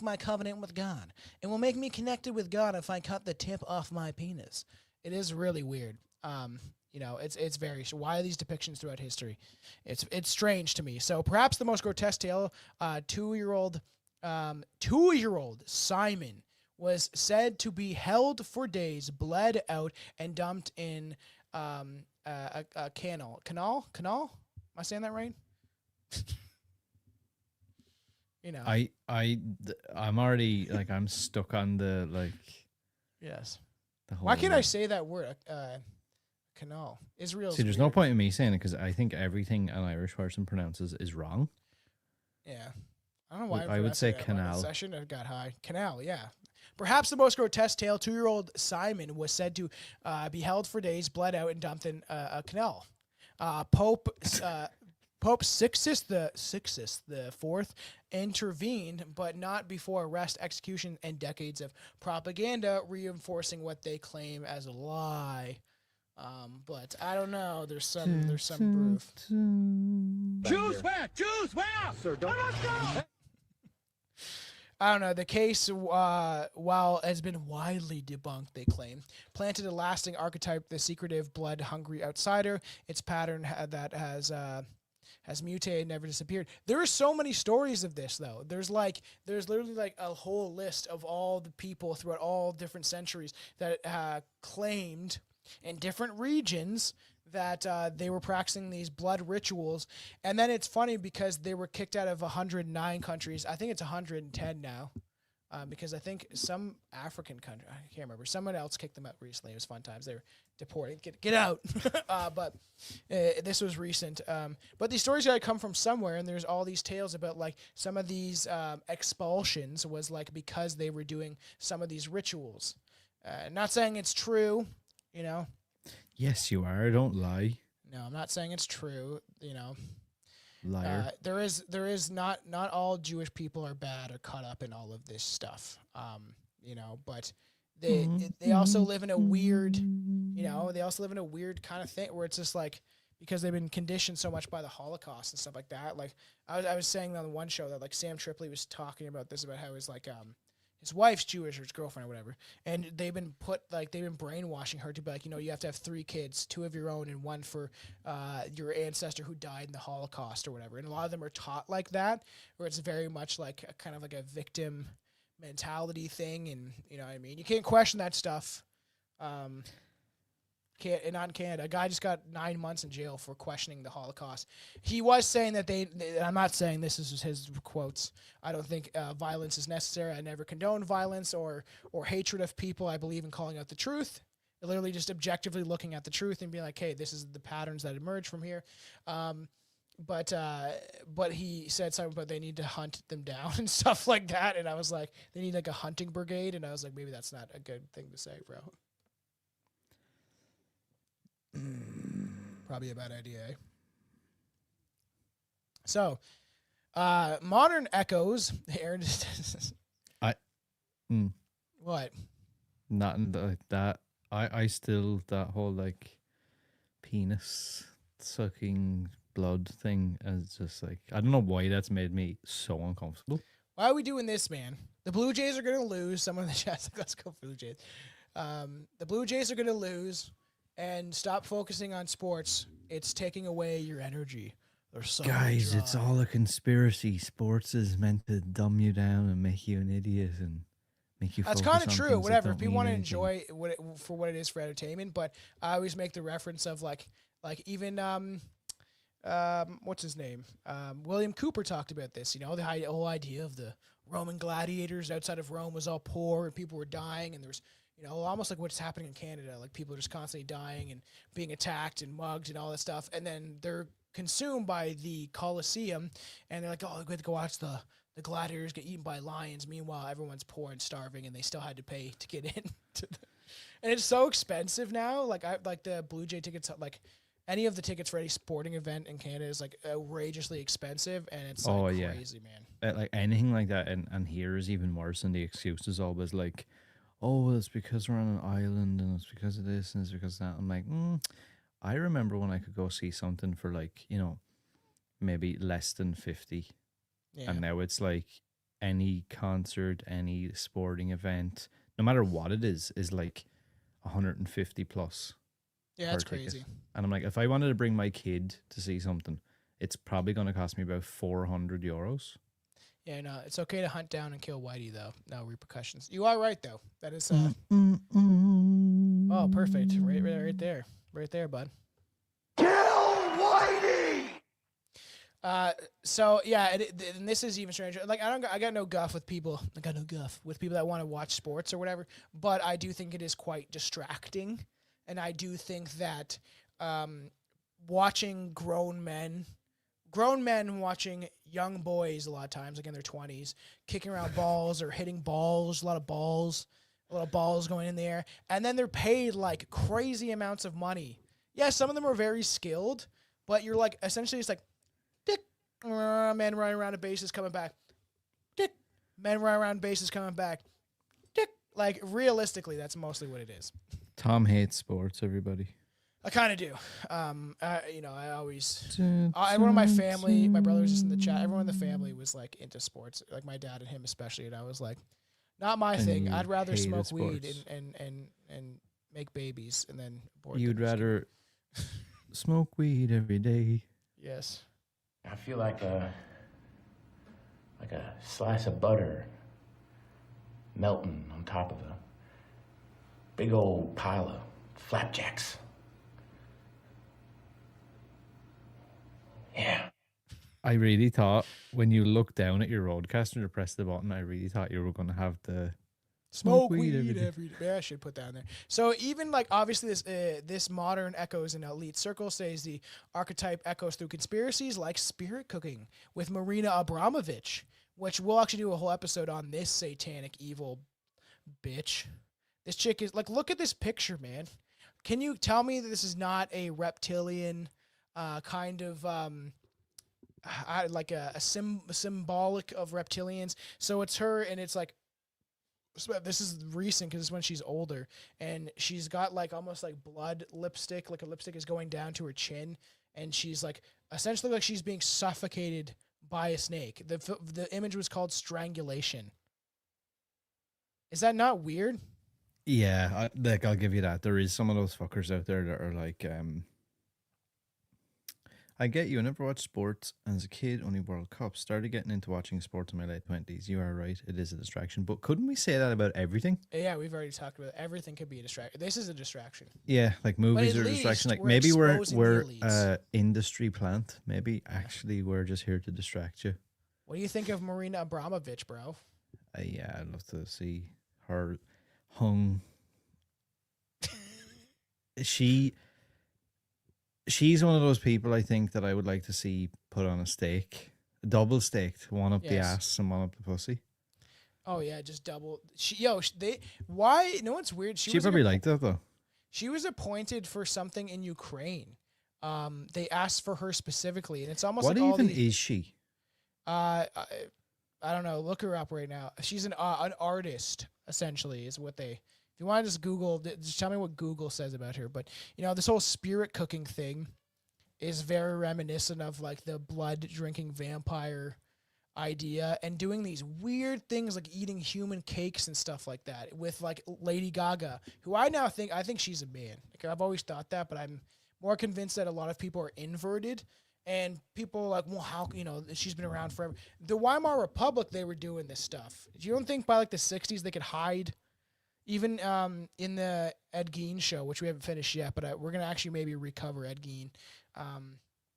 my covenant with God. It will make me connected with God if I cut the tip off my penis. It is really weird. It's very... Why are these depictions throughout history? It's strange to me. So perhaps the most grotesque tale, 2-year-old Simon was said to be held for days, bled out, and dumped in a canal. Canal? Am I saying that right? I'm already like I'm stuck on the like. Yes. The whole Why can't I say that word? Canal. Israel. See, there's no point in me saying it because I think everything an Irish person pronounces is wrong. Yeah. I don't know why I would say canal. Session it got high. Canal, yeah. Perhaps the most grotesque tale, 2-year-old Simon was said to be held for days, bled out, and dumped in a canal. Pope Sixtus the Fourth intervened, but not before arrest, execution, and decades of propaganda, reinforcing what they claim as a lie. But I don't know. There's some proof. Jews where? Jews where? Sir, don't. I don't know. The case, while has been widely debunked, they claim, planted a lasting archetype, the secretive, blood-hungry outsider. Its pattern that has has mutated, never disappeared. There are so many stories of this, though. There's literally like a whole list of all the people throughout all different centuries that claimed in different regions that they were practicing these blood rituals. And then it's funny because they were kicked out of 109 countries. I think it's 110 now. Because I think some African country, I can't remember, someone else kicked them out recently. It was fun times. They were deported. Get out. But this was recent. But these stories gotta come from somewhere, and there's all these tales about like some of these expulsions was like because they were doing some of these rituals. Not saying it's true, you know. Yes, you are. Don't lie. No, I'm not saying it's true, you know. Liar. There is not all Jewish people are bad or caught up in all of this stuff. You know, but they also live in a weird, you know, they also live in a weird kind of thing where it's just like because they've been conditioned so much by the Holocaust and stuff like that. Like I was saying on one show that like Sam Tripoli was talking about this about how he's like his wife's Jewish or his girlfriend or whatever, and they've been brainwashing her to be like, you know, you have to have 3 kids, 2 of your own and 1 for your ancestor who died in the Holocaust or whatever. And a lot of them are taught like that, where it's very much like a kind of like a victim mentality thing, and you know what I mean. You can't question that stuff. Not in Canada. A guy just got 9 months in jail for questioning the Holocaust. He was saying that I'm not saying this is his quotes. I don't think violence is necessary. I never condone violence or hatred of people. I believe in calling out the truth. Literally just objectively looking at the truth and being like, hey, this is the patterns that emerge from here. But he said something about they need to hunt them down and stuff like that. And I was like, they need like a hunting brigade. And I was like, maybe that's not a good thing to say, bro. Probably a bad idea, eh? So, modern echoes. Aaron just What? Nothing like that. I still, that whole like penis sucking blood thing is just like, I don't know why that's made me so uncomfortable. Why are we doing this, man? The Blue Jays are going to lose. Someone in the chat's like, let's go Blue Jays. The Blue Jays are going to lose. And stop focusing on sports. It's taking away your energy. Guys, it's all a conspiracy. Sports is meant to dumb you down and make you an idiot and make you That's kind of true. Whatever. If you want to enjoy it for what it is for entertainment, but I always make the reference of like even what's his name? William Cooper talked about this. You know, the whole idea of the Roman gladiators outside of Rome was all poor and people were dying, and there was, you know, almost like what's happening in Canada. Like people are just constantly dying and being attacked and mugged and all that stuff. And then they're consumed by the Colosseum, and they're like, oh, we have to go watch the gladiators get eaten by lions. Meanwhile, everyone's poor and starving, and they still had to pay to get in. And it's so expensive now. Like the Blue Jay tickets, like any of the tickets for any sporting event in Canada is like outrageously expensive, and it's like crazy, man. Like anything like that, and here is even worse. And the excuse is always like, oh, it's because we're on an island, and it's because of this, and it's because of that. I'm like, I remember when I could go see something for like, you know, maybe less than 50. Yeah. And now it's like any concert, any sporting event, no matter what it is like 150 plus. Yeah, that's crazy. And I'm like, if I wanted to bring my kid to see something, it's probably going to cost me about 400 euros. Yeah, no, it's okay to hunt down and kill Whitey, though. No repercussions. You are right, though. That is, oh, perfect. Right there. Right there, bud. Kill Whitey! So, yeah, and this is even stranger. Like, I got no guff with people. I got no guff with people that want to watch sports or whatever, but I do think it is quite distracting, and I do think that watching grown men watching young boys a lot of times, like in their 20s, kicking around balls or hitting balls, a lot of balls going in the air, and then they're paid like crazy amounts of money. Yeah, some of them are very skilled, but you're like, essentially it's like, dick, man running around a bases coming back, dick, man running around bases coming back, dick. Like, realistically, that's mostly what it is. Tom hates sports, everybody. I kind of do. You know, I always, everyone in my family, my brother was just in the chat, everyone in the family was like into sports, like my dad and him especially, and I was like, not my thing. I'd rather smoke weed and make babies and then abort You'd them. rather smoke weed every day. Yes. I feel like a slice of butter melting on top of a big old pile of flapjacks. Yeah. I really thought when you looked down at your roadcaster to press the button, I really thought you were going to have the Smoke weed every day. Yeah, I should put that in there. So even like obviously this modern echoes in elite circles says the archetype echoes through conspiracies like spirit cooking with Marina Abramovich, which we'll actually do a whole episode on this satanic evil bitch. This chick is like, look at this picture, man. Can you tell me that this is not a reptilian kind of like a symbolic of reptilians? So it's her, and it's like, this is recent because it's when she's older, and she's got like almost like blood lipstick, like a lipstick is going down to her chin, and she's like essentially like she's being suffocated by a snake. The image was called Strangulation. Is that not weird? Yeah, I'll give you that. There is some of those fuckers out there that are like, I get you. I never watched sports as a kid, only World Cup. Started getting into watching sports in my late 20s. You are right. It is a distraction. But couldn't we say that about everything? Yeah, we've already talked about it. Everything could be a distraction. This is a distraction. Yeah, like movies are a distraction. Like maybe we're industry plant. Maybe actually we're just here to distract you. What do you think of Marina Abramovich, bro? Yeah, I'd love to see her hung. She's one of those people I think that I would like to see put on a stake, a double staked, one up the ass and one up the pussy. Oh yeah, just double. Why? No, it's weird. She probably liked that though. She was appointed for something in Ukraine. They asked for her specifically, and it's almost what like even is she? I don't know. Look her up right now. She's an artist, essentially, is what they. If you want to just Google, just tell me what Google says about her. But, you know, this whole spirit cooking thing is very reminiscent of, like, the blood-drinking vampire idea and doing these weird things like eating human cakes and stuff like that with, like, Lady Gaga, who I think she's a man. Like, I've always thought that, but I'm more convinced that a lot of people are inverted. And people are like, well, how, you know, she's been around forever. The Weimar Republic, they were doing this stuff. You don't think by, like, the 60s they could hide... Even in the Ed Gein show, which we haven't finished yet, but we're going to actually maybe recover Ed Gein.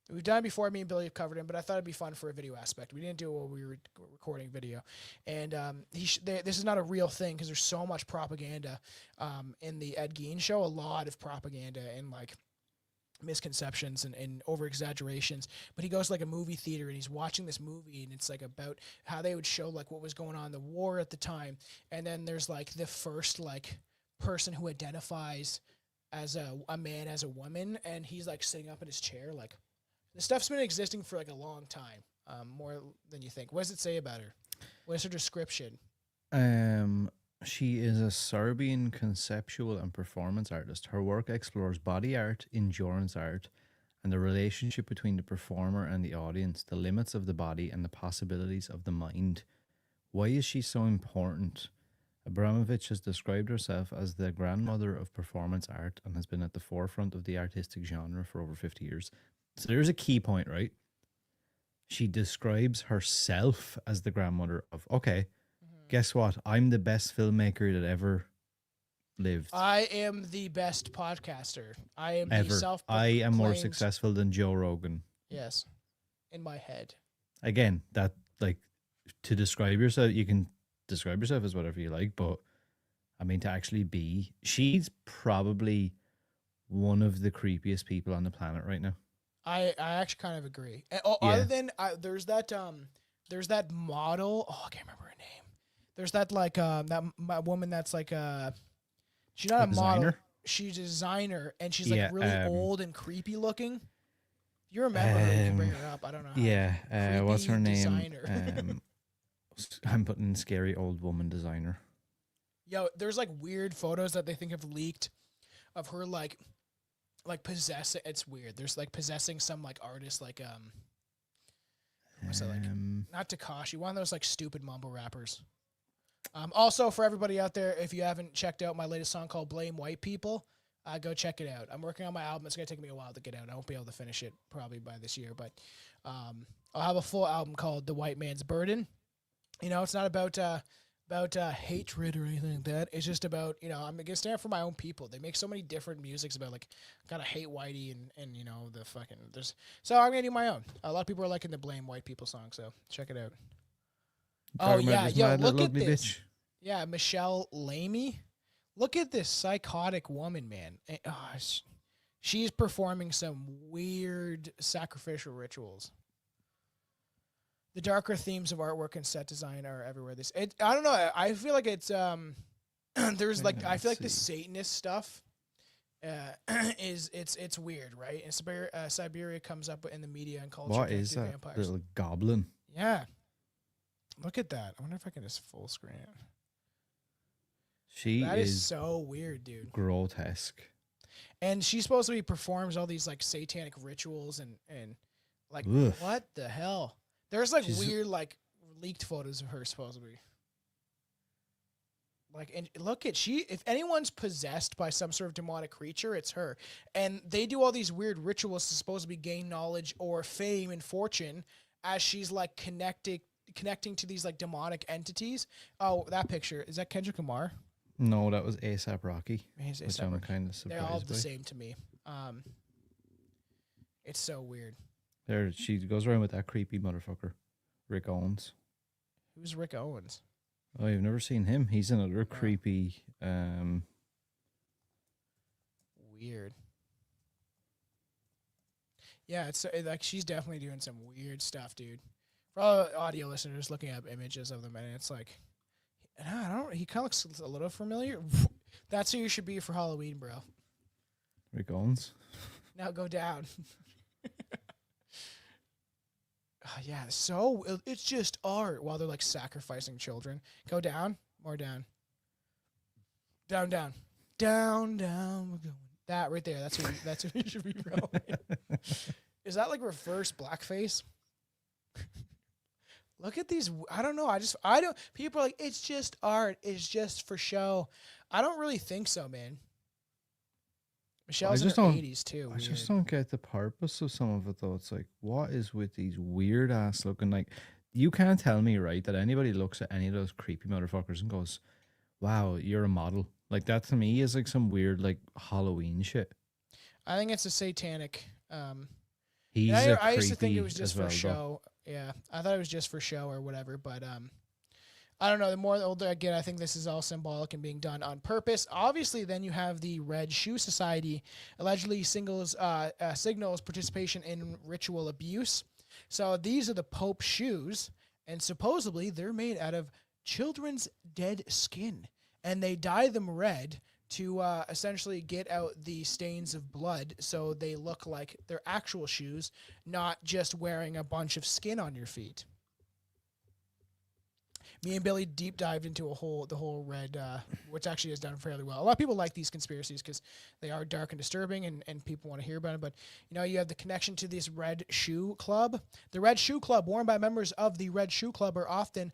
We've done it before, me and Billy have covered him, but I thought it'd be fun for a video aspect. We didn't do it while we were recording video. And this is not a real thing because there's so much propaganda in the Ed Gein show, a lot of propaganda and like misconceptions and over exaggerations. But he goes to like a movie theater and he's watching this movie and it's like about how they would show like what was going on in the war at the time, and then there's like the first like person who identifies as a man as a woman, and he's like sitting up in his chair. Like, this stuff's been existing for like a long time, more than you think. What does it say about her? What is her description? She is a Serbian conceptual and performance artist. Her work explores body art, endurance art, and the relationship between the performer and the audience, the limits of the body, and the possibilities of the mind. Why is she so important? Abramovich has described herself as the grandmother of performance art and has been at the forefront of the artistic genre for over 50 years. So there's a key point, right? She describes herself as the grandmother of, okay, guess what? I'm the best filmmaker that ever lived. I am the best podcaster. I am ever. The self. I am more successful than Joe Rogan. Yes, in my head. Again, that like to describe yourself, you can describe yourself as whatever you like, but I mean to actually be. She's probably one of the creepiest people on the planet right now. I actually kind of agree. Other than there's that model. Oh, I can't remember her name. There's that like that woman that's like she's not a model. She's a designer, and she's like really old and creepy looking. You remember her? You can bring her up. I don't know. Yeah. What's her name? I'm putting scary old woman designer. Yo, there's like weird photos that they think have leaked of her like possessing. It's weird. There's like possessing some like artist like what's that like? Not Takashi. One of those like stupid mumble rappers. Also, for everybody out there, if you haven't checked out my latest song called Blame White People, Go check it out. I'm working on my album. It's gonna take me a while to get out. I won't be able to finish it probably by this year, but I'll have a full album called "The White Man's Burden." It's not about hatred or anything like that. It's just about, I'm gonna stand for my own people. They make so many different musics about like gotta hate whitey and the fucking so I'm gonna do my own. A lot of people are liking the blame white people song, so check it out. Oh yeah, yo, look at this. Bitch. Yeah, Michelle Lamy. Look at this psychotic woman, man. She's performing some weird sacrificial rituals. The darker themes of artwork and set design are everywhere. I don't know. I feel like it's there's like I feel like the Satanist stuff it's weird, right? And Siberia comes up in the media and culture. What is that? Vampires. Little goblin. Yeah. Look at that. I wonder if I can just full screen it. That is so weird, dude. Grotesque. And she supposedly performs all these like satanic rituals and like what the hell? There's like weird like leaked photos of her supposedly. Like, and look at if anyone's possessed by some sort of demonic creature, it's her. And they do all these weird rituals to supposedly gain knowledge or fame and fortune as she's like connecting to these like demonic entities. Oh, that picture. Is that Kendrick Lamar? No, that was A$AP Rocky. Which I'm kind of surprised. They're all the same to me. It's so weird. There, she goes around with that creepy motherfucker, Rick Owens. Who's Rick Owens? Oh, you've never seen him? He's another creepy. Weird. Yeah, it's like she's definitely doing some weird stuff, dude. For all the audio listeners looking up images of them, and it's like, I don't. He kind of looks a little familiar. That's who you should be for Halloween, bro. Rick Owens. Now go down. Yeah, so it's just art while they're like sacrificing children. Go down, more down. Down. We're going. That right there. That's who you should be, bro. Is that like reverse blackface? Look at these. I don't know. I don't. People are like, it's just art. It's just for show. I don't really think so, man. Michelle's in her 80s too. I just don't get the purpose of some of it though. It's like, what is with these weird ass looking like? You can't tell me, right, that anybody looks at any of those creepy motherfuckers and goes, "Wow, you're a model." Like that to me is like some weird like Halloween shit. I think it's a satanic. I used to think it was just for show. Yeah, I thought it was just for show or whatever, but I don't know. The more older I get, I think this is all symbolic and being done on purpose. Obviously, then you have the Red Shoe Society, allegedly signals participation in ritual abuse. So these are the Pope's shoes, and supposedly they're made out of children's dead skin, and they dye them red to essentially get out the stains of blood, so they look like they're actual shoes, not just wearing a bunch of skin on your feet. Me and Billy deep dived into the whole red, which actually has done fairly well. A lot of people like these conspiracies because they are dark and disturbing, and people want to hear about it. But you have the connection to this Red Shoe Club. The Red Shoe Club, worn by members of the Red Shoe Club, are often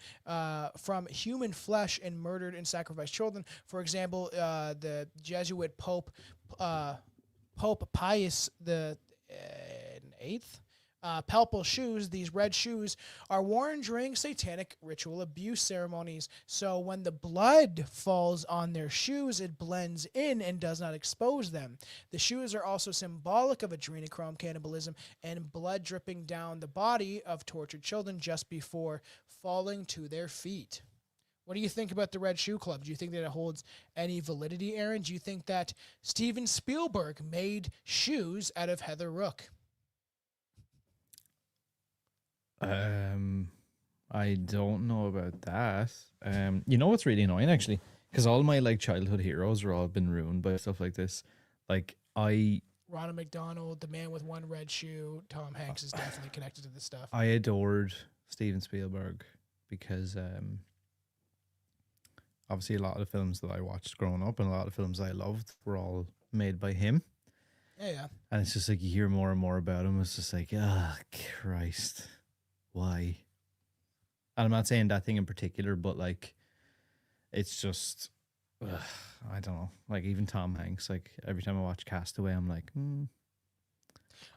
from human flesh and murdered and sacrificed children. For example, the Jesuit Pope Pius the Eighth. Palpal shoes, these red shoes, are worn during satanic ritual abuse ceremonies. So when the blood falls on their shoes, it blends in and does not expose them. The shoes are also symbolic of adrenochrome cannibalism and blood dripping down the body of tortured children just before falling to their feet. What do you think about the Red Shoe Club? Do you think that it holds any validity, Aaron? Do you think that Steven Spielberg made shoes out of Heather Rook? I don't know about that. You know what's really annoying actually? Because all my like childhood heroes are all been ruined by stuff like this. Like Ronald McDonald, the man with one red shoe. Tom Hanks is definitely connected to this stuff. I adored Steven Spielberg because obviously a lot of the films that I watched growing up and a lot of films I loved were all made by him. Yeah. And it's just like you hear more and more about him. It's just like, Christ. Why? And I'm not saying that thing in particular, but like, it's just, I don't know. Like even Tom Hanks, like every time I watch Castaway, I'm like,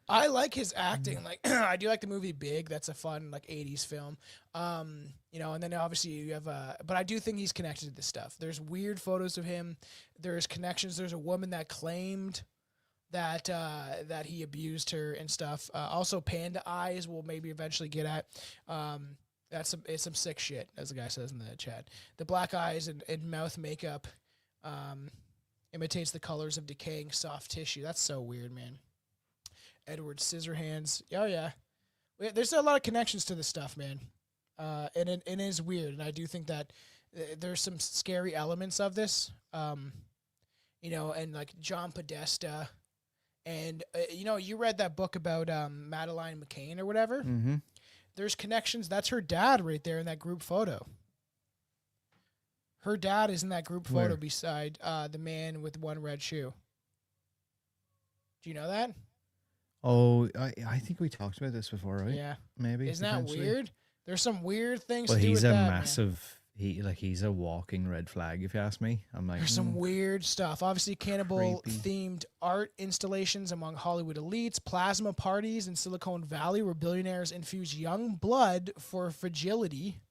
I like his acting. Like I do like the movie Big. That's a fun like 80s film. You know, and then obviously you have but I do think he's connected to this stuff. There's weird photos of him. There's connections. There's a woman that claimed that that he abused her and stuff. Also panda eyes we'll maybe eventually get at. It's some sick shit, as the guy says in the chat. The black eyes and mouth makeup imitates the colors of decaying soft tissue. That's so weird, man. Edward Scissorhands. Oh, yeah. There's a lot of connections to this stuff, man. And it is weird. And I do think that there's some scary elements of this. You know, and like John Podesta. And, you know, you read that book about Madeline McCain or whatever. mm-hmm. There's connections. That's her dad right there in that group photo. Her dad is in that group photo beside the man with one red shoe. Do you know that? Oh, I think we talked about this before, right? Yeah. Maybe. Isn't that weird? There's some weird things Well, to do he's with a that, massive... He's a walking red flag, if you ask me. I'm like, there's some weird stuff. Obviously, cannibal-themed art installations among Hollywood elites, plasma parties in Silicon Valley where billionaires infuse young blood for fragility.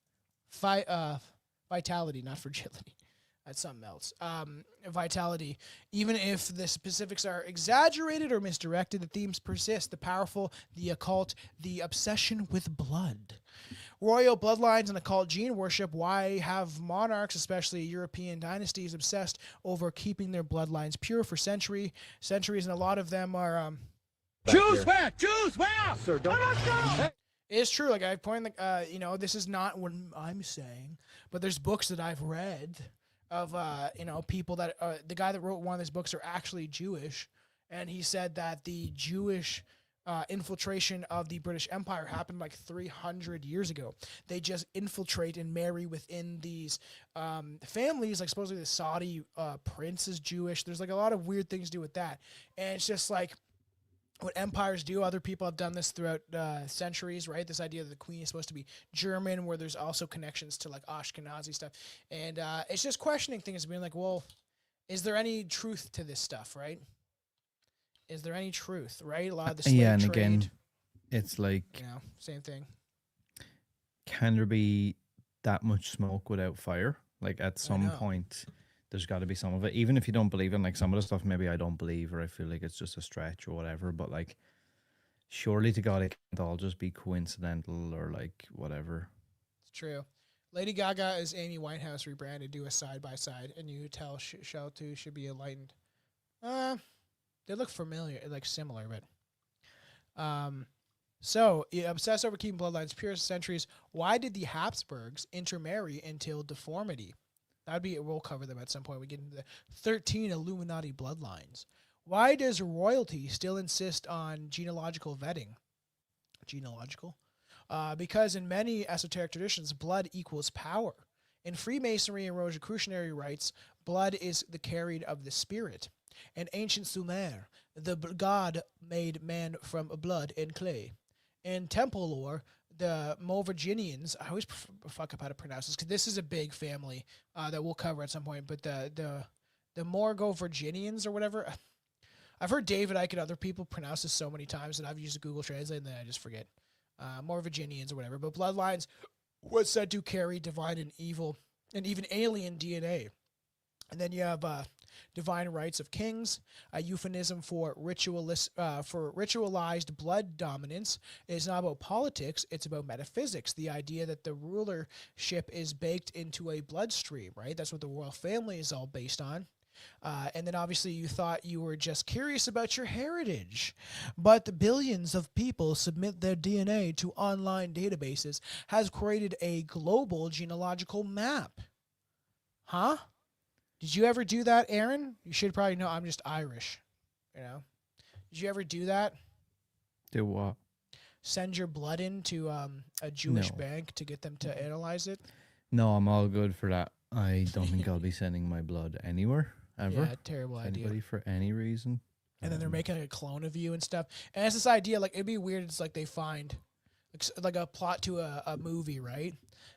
Vitality, not fragility. That's something else. Vitality. Even if the specifics are exaggerated or misdirected, the themes persist. The powerful, the occult, the obsession with blood. Royal bloodlines and occult gene worship. Why have monarchs, especially European dynasties, obsessed over keeping their bloodlines pure for centuries? And a lot of them are... Choose where! Choose where! Sir, don't. It's true. Like I point, you know, this is not what I'm saying, but there's books that I've read of, you know, people that the guy that wrote one of these books are actually Jewish, and he said that the Jewish infiltration of the British Empire happened like 300 years ago. They just infiltrate and marry within these families. Like supposedly the Saudi prince is Jewish. There's like a lot of weird things to do with that, and it's just like what empires do. Other people have done this throughout centuries, right? This idea that the queen is supposed to be German, where there's also connections to like Ashkenazi stuff. And it's just questioning things, being like, well, is there any truth to this stuff, right? Is there any truth, right? A lot of the slave and trade, again, it's like, you know, same thing. Can there be that much smoke without fire? Like at some point, there's got to be some of it. Even if you don't believe in, like some of the stuff, maybe I don't believe, or I feel like it's just a stretch or whatever. But like, surely to God, it can't all just be coincidental or like whatever. It's true. Lady Gaga is Amy Winehouse rebranded. Do a side by side, and you tell Shell 2 should be enlightened. They look familiar, like similar, but so you obsess over keeping bloodlines pure centuries. Why did the Habsburgs intermarry until deformity? That'd be, we'll cover them at some point. We get into the 13 Illuminati bloodlines. Why does royalty still insist on genealogical vetting? Genealogical? Because in many esoteric traditions, blood equals power. In Freemasonry and Rosicrucianary rites, blood is the carried of the spirit. In ancient Sumer, the god made man from blood and clay. In temple lore, the Movirginians, I always fuck up how to pronounce this, because this is a big family that we'll cover at some point, but the Movirginians or whatever, I've heard David Icke and other people pronounce this so many times that I've used Google Translate and then I just forget. Movirginians or whatever, but bloodlines was said to carry divine and evil and even alien DNA. And then you have divine rights of kings, a euphemism for ritualized blood dominance. It's not about politics, it's about metaphysics. The idea that the rulership is baked into a bloodstream, right? That's what the royal family is all based on. And then obviously you thought you were just curious about your heritage, but the billions of people submit their DNA to online databases has created a global genealogical map. Huh? Did you ever do that, Aaron? You should probably know I'm just Irish, you know? Did you ever do that? Do what? Send your blood into a Jewish bank to get them to analyze it? No, I'm all good for that. I don't think I'll be sending my blood anywhere, ever. Yeah, terrible idea. Anybody for any reason. And then they're making a clone of you and stuff. And it's this idea, like, it'd be weird. It's like they find, like a plot to a movie, right?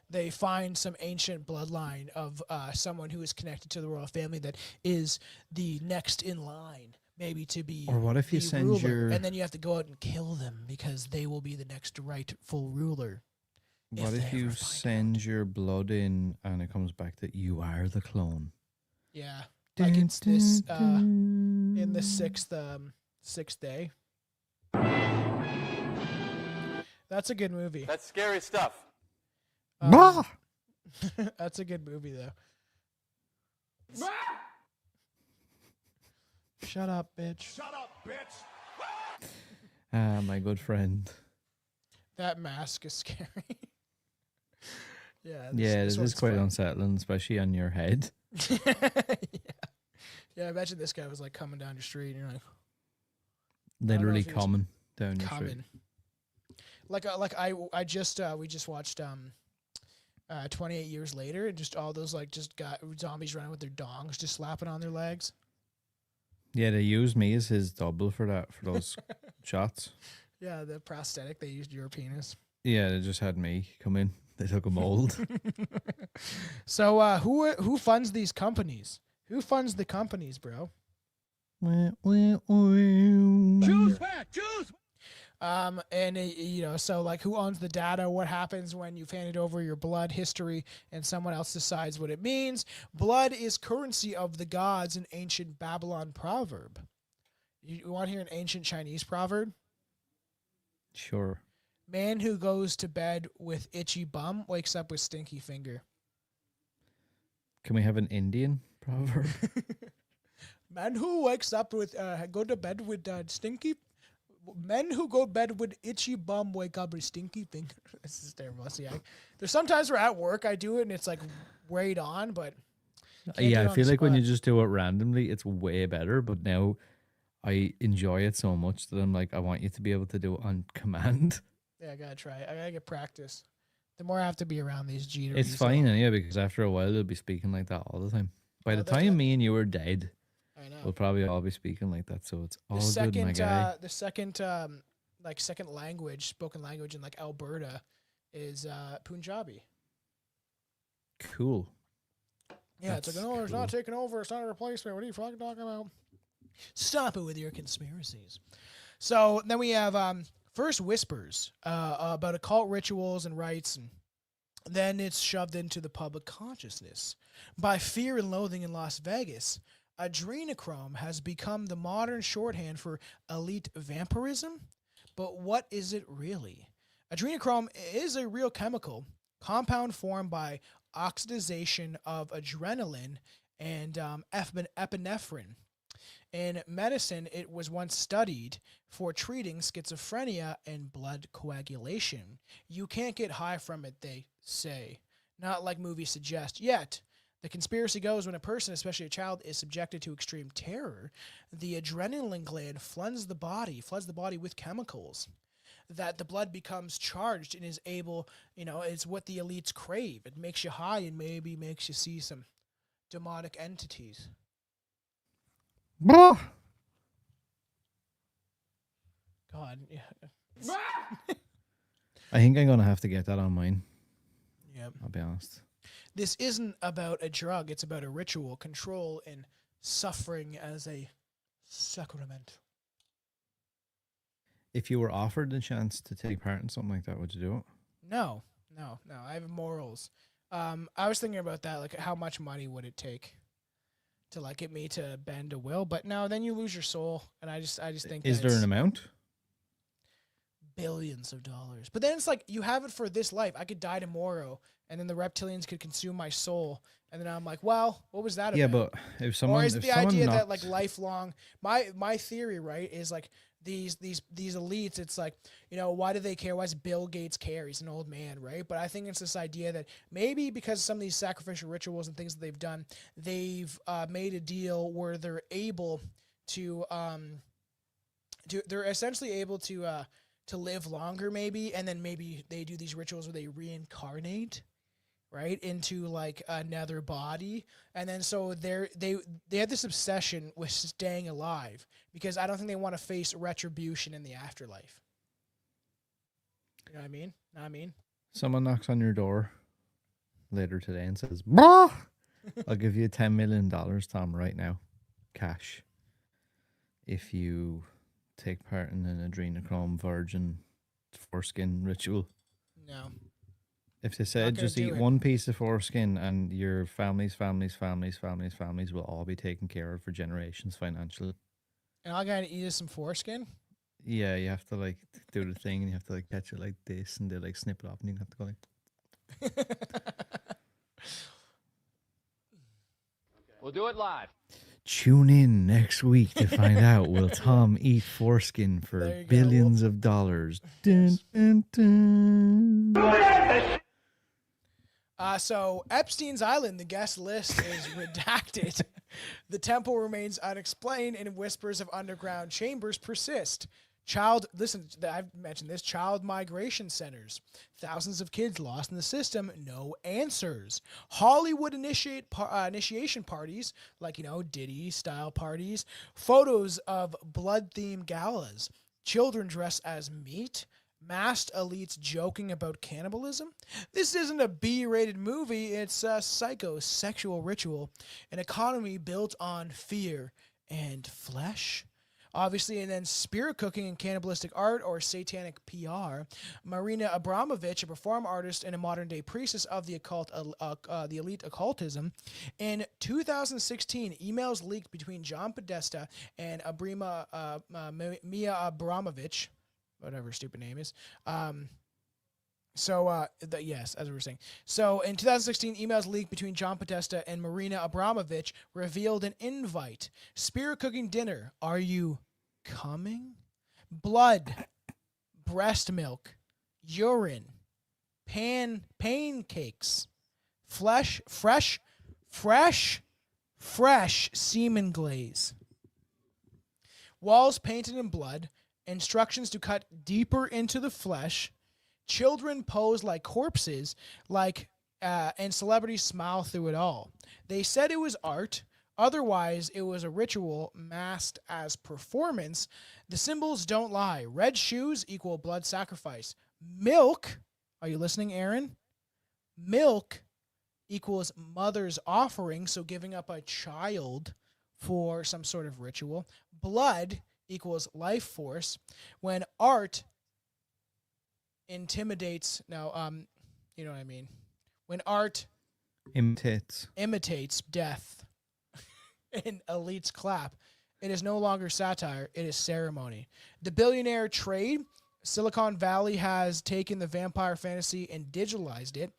they find some ancient bloodline of someone who is connected to the royal family that is the next in line, maybe to be Or what if you the send ruler, your... and then you have to go out and kill them because they will be the next rightful ruler. What if you send your blood in and it comes back that you are the clone? Yeah, like it's this in the sixth day. That's a good movie. That's scary stuff. That's a good movie, though. Shut up, bitch. Shut up, bitch. Ah, my good friend. That mask is scary. Yeah. This is quite unsettling, especially on your head. Yeah, imagine this guy was like coming down your street and you're like... Literally coming down your street. We just watched 28 Years Later, and just all those just got zombies running with their dongs just slapping on their legs. Yeah, they used me as his double for those shots. Yeah, the prosthetic they used your penis. Yeah, they just had me come in. They took a mold. So who funds these companies? Who funds the companies, bro? Choose back, choose. So like who owns the data? What happens when you've handed over your blood history and someone else decides what it means? Blood is currency of the gods, an ancient Babylon proverb. You want to hear an ancient Chinese proverb? Sure. Man who goes to bed with itchy bum wakes up with stinky finger. Can we have an Indian proverb? Man who wakes up with go to bed with stinky. Men who go to bed with itchy bum wake up with stinky finger. This is terrible. See, there's sometimes we're at work, I do it and it's like right on, but yeah, I feel like when you just do it randomly, it's way better. But now I enjoy it so much that I'm like, I want you to be able to do it on command. Yeah, I gotta try it. I gotta get practice. The more I have to be around these Jeter. It's fine anyway, because after a while, you'll be speaking like that all the time. By the time me and you are dead, I know. we'll probably all be speaking like that, so it's all good, my guy. The second language, spoken language in like Alberta is Punjabi. Cool. Yeah, it's like, no, it's not taking over. It's not a replacement. What are you fucking talking about? Stop it with your conspiracies. So then we have first whispers about occult rituals and rites, and then it's shoved into the public consciousness. By Fear and Loathing in Las Vegas, adrenochrome has become the modern shorthand for elite vampirism. But what is it really? Adrenochrome is a real chemical compound formed by oxidation of adrenaline and epinephrine. In medicine, it was once studied for treating schizophrenia and blood coagulation. You can't get high from it, they say. Not like movies suggest. Yet, the conspiracy goes when a person, especially a child, is subjected to extreme terror, the adrenaline gland floods the body with chemicals that the blood becomes charged and is able, it's what the elites crave. It makes you high and maybe makes you see some demonic entities. God, yeah. I think I'm going to have to get that on mine. Yep. I'll be honest. This isn't about a drug. It's about a ritual, control, and suffering as a sacrament. If you were offered the chance to take part in something like that, would you do it? No. I have morals. I was thinking about that, like how much money would it take to like get me to bend a will? But no, then you lose your soul, and I just think. Is there an amount? Billions of dollars. But then it's like you have it for this life. I could die tomorrow, and then the reptilians could consume my soul, and then I'm like, well, what was that about? Yeah, but if someone, or is if the someone idea knocks... that like lifelong? My theory, right, is like these elites. It's like, why do they care? Why does Bill Gates care? He's an old man, right? But I think it's this idea that maybe because of some of these sacrificial rituals and things that they've done, they've made a deal where they're able to they're essentially able to live longer, maybe, and then maybe they do these rituals where they reincarnate, right, into like another body, and then so they have this obsession with staying alive because I don't think they want to face retribution in the afterlife. You know what I mean? Someone knocks on your door later today and says, "Bah, I'll give you $10 million, Tom, right now, cash, if you take part in an adrenochrome virgin foreskin ritual." No. If they said just eat one piece of foreskin and your families will all be taken care of for generations financially. And all I gotta eat is some foreskin? Yeah, you have to like do the thing and you have to like catch it like this and they like snip it off and you have to go like. We'll do it live. Tune in next week to find out, will Tom eat foreskin for billions of dollars? Dun, dun, dun. So Epstein's Island, the guest list is redacted. The temple remains unexplained and whispers of underground chambers persist. Listen, I've mentioned this, child migration centers. Thousands of kids lost in the system, no answers. Hollywood initiation parties, like, Diddy-style parties. Photos of blood-themed galas. Children dressed as meat. Masked elites joking about cannibalism. This isn't a B-rated movie, it's a psychosexual ritual. An economy built on fear and flesh. Obviously, and then spirit cooking and cannibalistic art or satanic PR. Marina Abramovich, a performer artist and a modern-day priestess of the occult, the elite occultism. In 2016, emails leaked between John Podesta and Mia Abramovich, whatever her stupid name is. Yes, as we were saying. So in 2016, emails leaked between John Podesta and Marina Abramovich revealed an invite. Spirit cooking dinner. Are you coming? Blood, breast milk, urine, pancakes, fresh semen glaze. Walls painted in blood. Instructions to cut deeper into the flesh. Children pose like corpses, and celebrities smile through it all. They said it was art. Otherwise, it was a ritual masked as performance. The symbols don't lie. Red shoes equal blood sacrifice. Milk, are you listening, Aaron? Milk equals mother's offering, so giving up a child for some sort of ritual. Blood equals life force. When art intimidates, you know what I mean. When art imitates death and elites clap, it is no longer satire, it is ceremony. The billionaire trade, Silicon Valley has taken the vampire fantasy and digitalized it.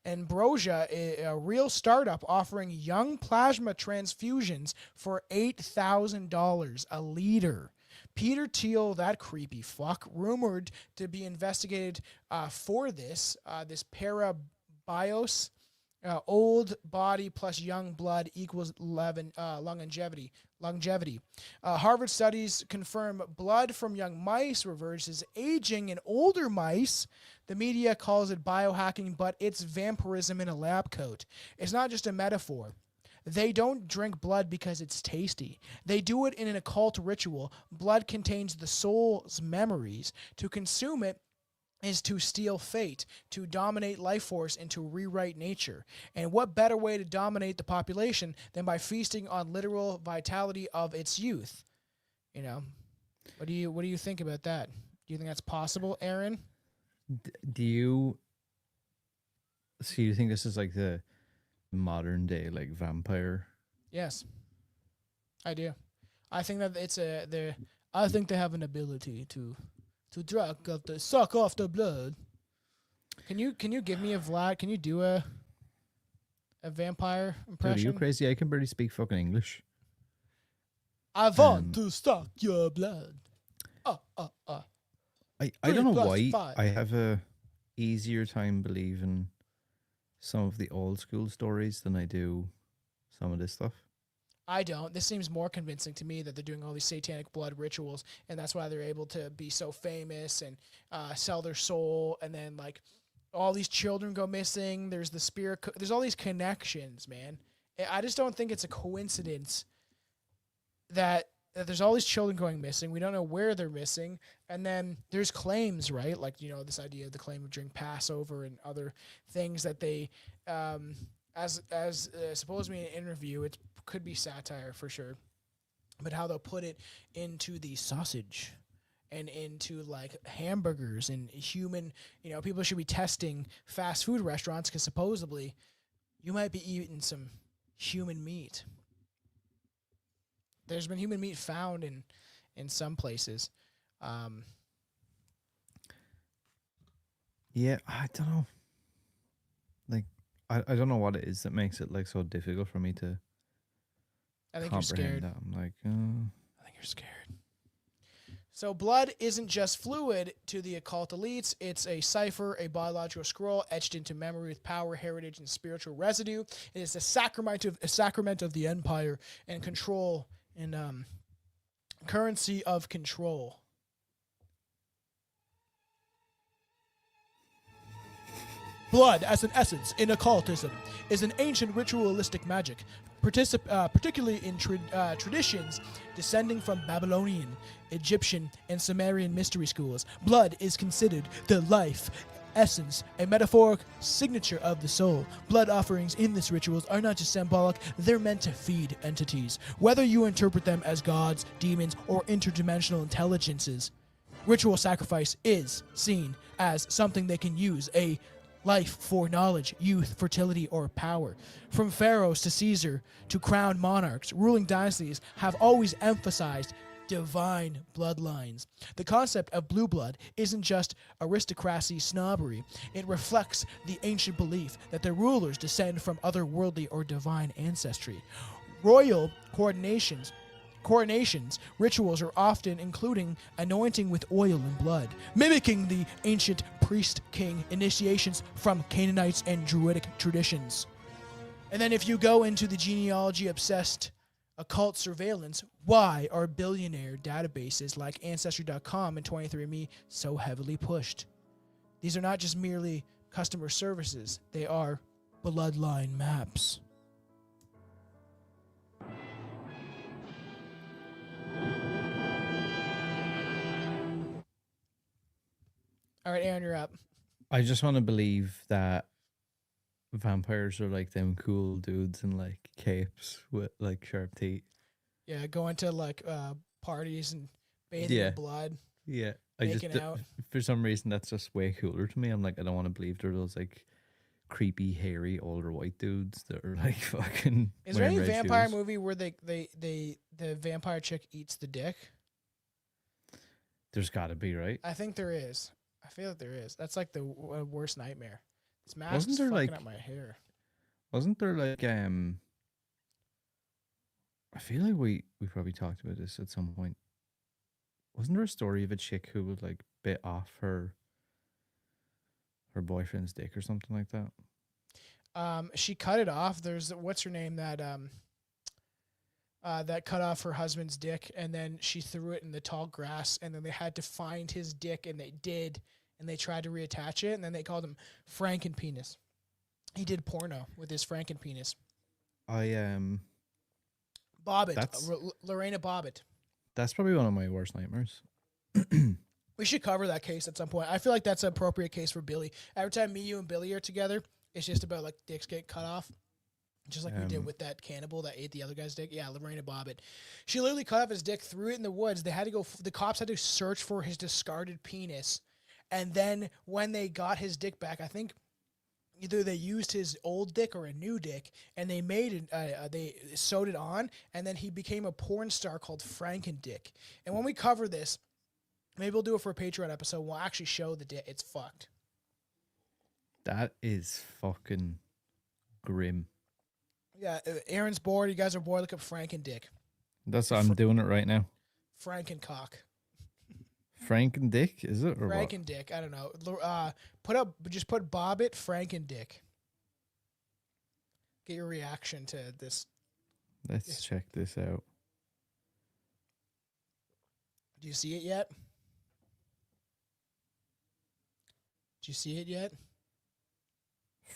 Ambrosia, a real startup offering young plasma transfusions for $8,000 a liter. Peter Thiel, that creepy fuck, rumored to be investigated for this parabios. Old body plus young blood equals longevity. Harvard studies confirm blood from young mice reverses aging in older mice. The media calls it biohacking, but it's vampirism in a lab coat. It's not just a metaphor. They don't drink blood because it's tasty. They do it in an occult ritual. Blood contains the soul's memories. To consume it is to steal fate, to dominate life force, and to rewrite nature. And what better way to dominate the population than by feasting on literal vitality of its youth? You know, what do you think about that? Do you think that's possible, Aaron? Do you think this is like the modern day like vampire? Yes, I do. I think that I think they have an ability to suck off the blood. Can you give me a Vlad? Can you do a vampire impression? Dude, are you crazy? I can barely speak fucking English. I want to suck your blood. I don't know why 5. I have a easier time believing some of the old school stories than I do some of this stuff. I don't. This seems more convincing to me that they're doing all these satanic blood rituals, and that's why they're able to be so famous and sell their soul, and then like all these children go missing. There's the spirit. There's all these connections, man. I just don't think it's a coincidence that there's all these children going missing. We don't know where they're missing. And then there's claims, right? Like, this idea of the claim of during Passover and other things that they, as supposedly in an interview, it could be satire for sure, but how they'll put it into the sausage and into like hamburgers and human, people should be testing fast food restaurants because supposedly you might be eating some human meat. There's been human meat found in some places. Yeah, I don't know. Like, I don't know what it is that makes it like so difficult for me to. I think you're scared. That. I'm like, I think you're scared. So blood isn't just fluid to the occult elites. It's a cipher, a biological scroll etched into memory with power, heritage, and spiritual residue. It is a sacrament of the empire and control and currency of control. Blood, as an essence in occultism, is an ancient ritualistic magic, particularly in traditions descending from Babylonian, Egyptian, and Sumerian mystery schools. Blood is considered the life essence, a metaphoric signature of the soul. Blood offerings in these rituals are not just symbolic, they're meant to feed entities. Whether you interpret them as gods, demons, or interdimensional intelligences, ritual sacrifice is seen as something they can use, a life for knowledge, youth, fertility, or power. From pharaohs to Caesar to crowned monarchs, ruling dynasties have always emphasized divine bloodlines. The concept of blue blood isn't just aristocracy snobbery. It reflects the ancient belief that the rulers descend from otherworldly or divine ancestry. Royal coronations, rituals are often including anointing with oil and blood, mimicking the ancient priest-king initiations from Canaanites and Druidic traditions. And then if you go into the genealogy-obsessed occult surveillance, why are billionaire databases like Ancestry.com and 23andMe so heavily pushed? These are not just merely customer services, they are bloodline maps. All right, Aaron, you're up. I just want to believe that vampires are like them cool dudes in like capes with like sharp teeth. Yeah, going to like parties and bathing in blood. Yeah. Making out. For some reason, that's just way cooler to me. I'm like, I don't want to believe they're those like creepy, hairy, older white dudes that are like fucking. Is there any vampire movie where the vampire chick eats the dick? There's got to be, right? I think there is. I feel like there is. That's like the worst nightmare. This mask Wasn't is there fucking like up my hair. Wasn't there like I feel like we probably talked about this at some point. Wasn't there a story of a chick who would like bit off her boyfriend's dick or something like that? She cut it off. There's what's her name that that cut off her husband's dick, and then she threw it in the tall grass, and then they had to find his dick, and they did, and they tried to reattach it, and then they called him Frankenpenis. He did porno with his Frankenpenis. Bobbitt, Lorena Bobbitt. That's probably one of my worst nightmares. We should cover that case at some point. I feel like that's an appropriate case for Billy. Every time me, you, and Billy are together, it's just about like dicks get cut off. Just like we did with that cannibal that ate the other guy's dick. Yeah, Lorena Bobbitt. She literally cut off his dick, threw it in the woods. They had to go. The cops had to search for his discarded penis. And then when they got his dick back, I think either they used his old dick or a new dick, and they made it. They sewed it on, and then he became a porn star called Frankendick. And when we cover this, maybe we'll do it for a Patreon episode. We'll actually show the dick. It's fucked. That is fucking grim. Yeah, Aaron's bored. You guys are bored. Look up Frankendick. I'm doing it right now. Frankencock. Frankendick, is it? Or Frankendick. I don't know. Just put Bobbitt Frankendick. Get your reaction to this. Let's check this out. Do you see it yet? Do you see it yet?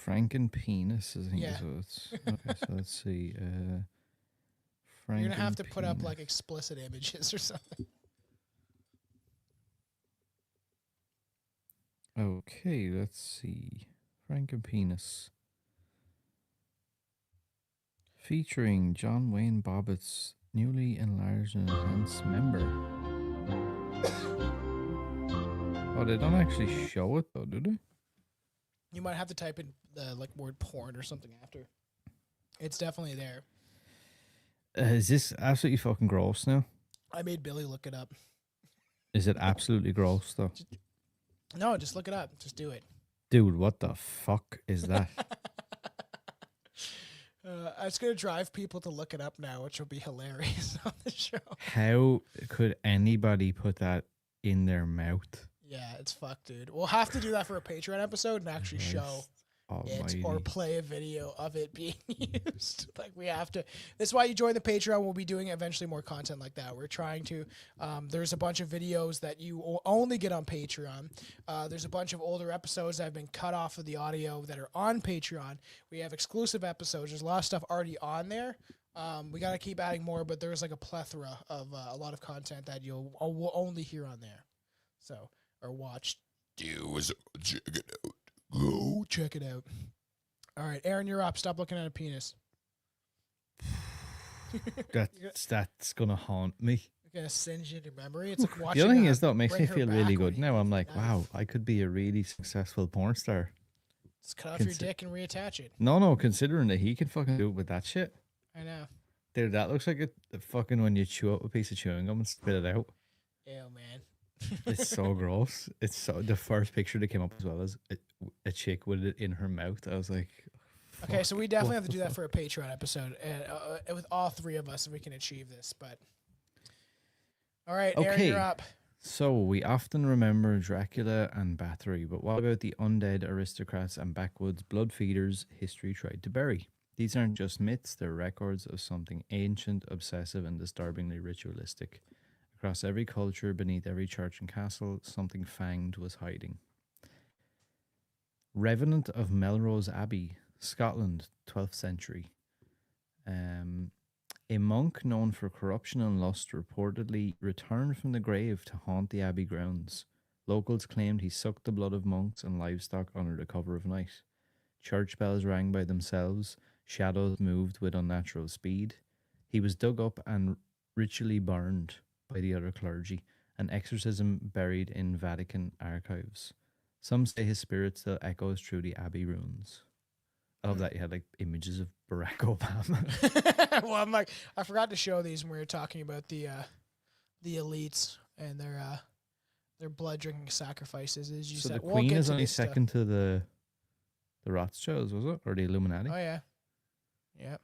Frankenpenis, I think Yeah. is what it's. Okay, so let's see. You're going to have to put up like explicit images or something. Okay, let's see. Frankenpenis. Featuring John Wayne Bobbitt's newly enlarged and enhanced member. Oh, they don't actually show it though, do they? You might have to type in the like word porn or something after. It's definitely there. Is this absolutely fucking gross now? I made Billy look it up. Is it absolutely gross though? No, just look it up. Just do it. Dude, what the fuck is that? It's going to drive people to look it up now, which will be hilarious on the show. How could anybody put that in their mouth? Yeah, it's fucked, dude. We'll have to do that for a Patreon episode and actually show it or play a video of it being used. Like, we have to. That's why you join the Patreon. We'll be doing eventually more content like that. We're trying to. There's a bunch of videos that you will only get on Patreon. There's a bunch of older episodes that have been cut off of the audio that are on Patreon. We have exclusive episodes. There's a lot of stuff already on there. We got to keep adding more, but there's like a plethora of a lot of content that will only hear on there. So, or watch. Check it out. Go check it out. All right, Aaron, you're up. Stop looking at a penis. That's gonna haunt me. You're gonna singe into memory. It's like watching. The other thing is, though, it makes me feel really good when now. I'm like, wow, I could be a really successful porn star. Just cut off your dick and reattach it. No, considering that he can fucking do it with that shit. I know. Dude, that looks like a fucking when you chew up a piece of chewing gum and spit it out. Ew, man. It's so gross. It's so the first picture that came up as well as a chick with it in her mouth. I was like, okay, so we definitely have to do that for a Patreon episode, and with all three of us, if we can achieve this. But all right, Aaron, you're up. So we often remember Dracula and Bathory, but what about the undead aristocrats and backwoods blood feeders history tried to bury? These aren't just myths; they're records of something ancient, obsessive, and disturbingly ritualistic. Across every culture, beneath every church and castle, something fanged was hiding. Revenant of Melrose Abbey, Scotland, 12th century. A monk known for corruption and lust reportedly returned from the grave to haunt the abbey grounds. Locals claimed he sucked the blood of monks and livestock under the cover of night. Church bells rang by themselves, shadows moved with unnatural speed. He was dug up and ritually burned by the other clergy, an exorcism buried in Vatican archives. Some say his spirit still echoes through the abbey ruins. I love that you had like images of Barack Obama. Well, I'm like, I forgot to show these when we were talking about the elites and their blood drinking sacrifices. As you so said, the Queen is only second to the Rothschilds, was it, or the Illuminati? Oh yeah, yeah.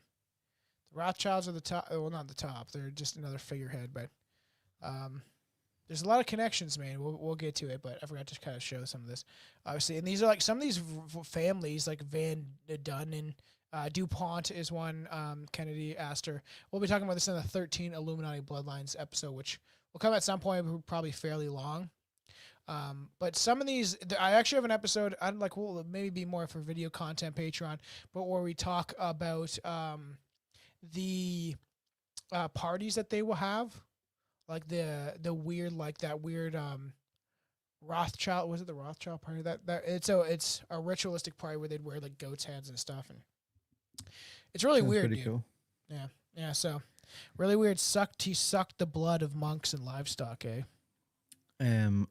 The Rothschilds are the top. Well, not the top. They're just another figurehead, but. There's a lot of connections, man. We'll get to it, but I forgot to kind of show some of this, obviously. And these are like some of these families, like Van Dunn and DuPont is one. Kennedy, Astor. We'll be talking about this in the 13 Illuminati Bloodlines episode, which will come at some point, probably fairly long. But some of these, I actually have an episode. I'd like will maybe be more for video content, Patreon, but where we talk about the parties that they will have. Like the weird, like that weird Rothschild, was it the Rothschild party? That it's a ritualistic party where they'd wear like goat's heads and stuff, and it's really weird, pretty dude. Cool. Yeah. So really weird. He sucked the blood of monks and livestock, eh?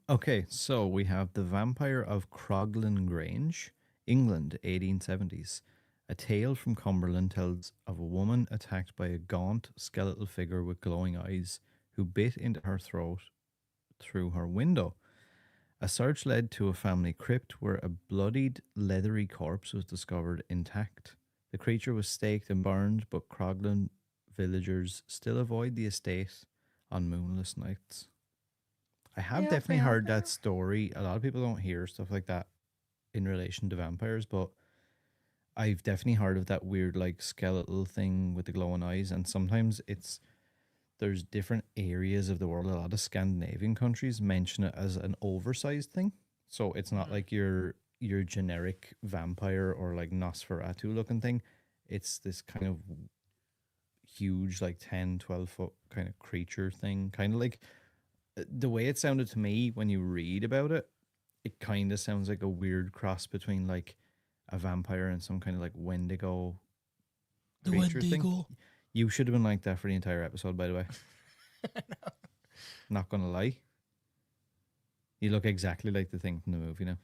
Okay, so we have the Vampire of Croglan Grange, England, 1870s. A tale from Cumberland tells of a woman attacked by a gaunt, skeletal figure with glowing eyes, who bit into her throat through her window. A search led to a family crypt where a bloodied, leathery corpse was discovered intact. The creature was staked and burned, but Croglan villagers still avoid the estate on moonless nights. I have definitely heard that story. A lot of people don't hear stuff like that in relation to vampires, but I've definitely heard of that weird, like, skeletal thing with the glowing eyes, and sometimes there's different areas of the world. A lot of Scandinavian countries mention it as an oversized thing. So it's not like your generic vampire or like Nosferatu looking thing. It's this kind of huge, like 10, 12-foot kind of creature thing. Kind of like the way it sounded to me when you read about it, it kind of sounds like a weird cross between like a vampire and some kind of like Wendigo creature thing. You should have been like that for the entire episode, by the way. Not gonna lie. You look exactly like the thing from the movie now.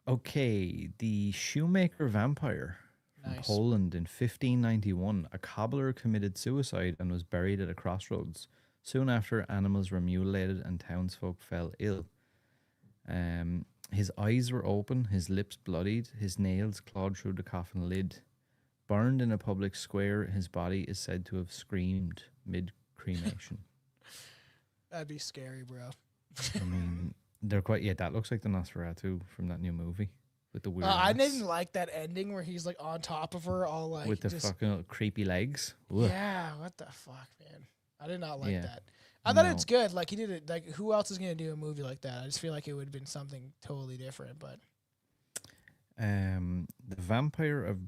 Okay, the shoemaker vampire from Poland in 1591. A cobbler committed suicide and was buried at a crossroads. Soon after, animals were mutilated and townsfolk fell ill. His eyes were open, his lips bloodied, his nails clawed through the coffin lid. Burned in a public square, his body is said to have screamed mid-cremation. That'd be scary, bro. I mean, they're quite... Yeah, that looks like the Nosferatu from that new movie. With the weird I didn't like that ending where he's like on top of her, all like... With the fucking creepy legs. Ugh. Yeah, what the fuck, man? I did not like that. I thought it's good. Like, he did it... Like, who else is going to do a movie like that? I just feel like it would have been something totally different, but... The Vampire of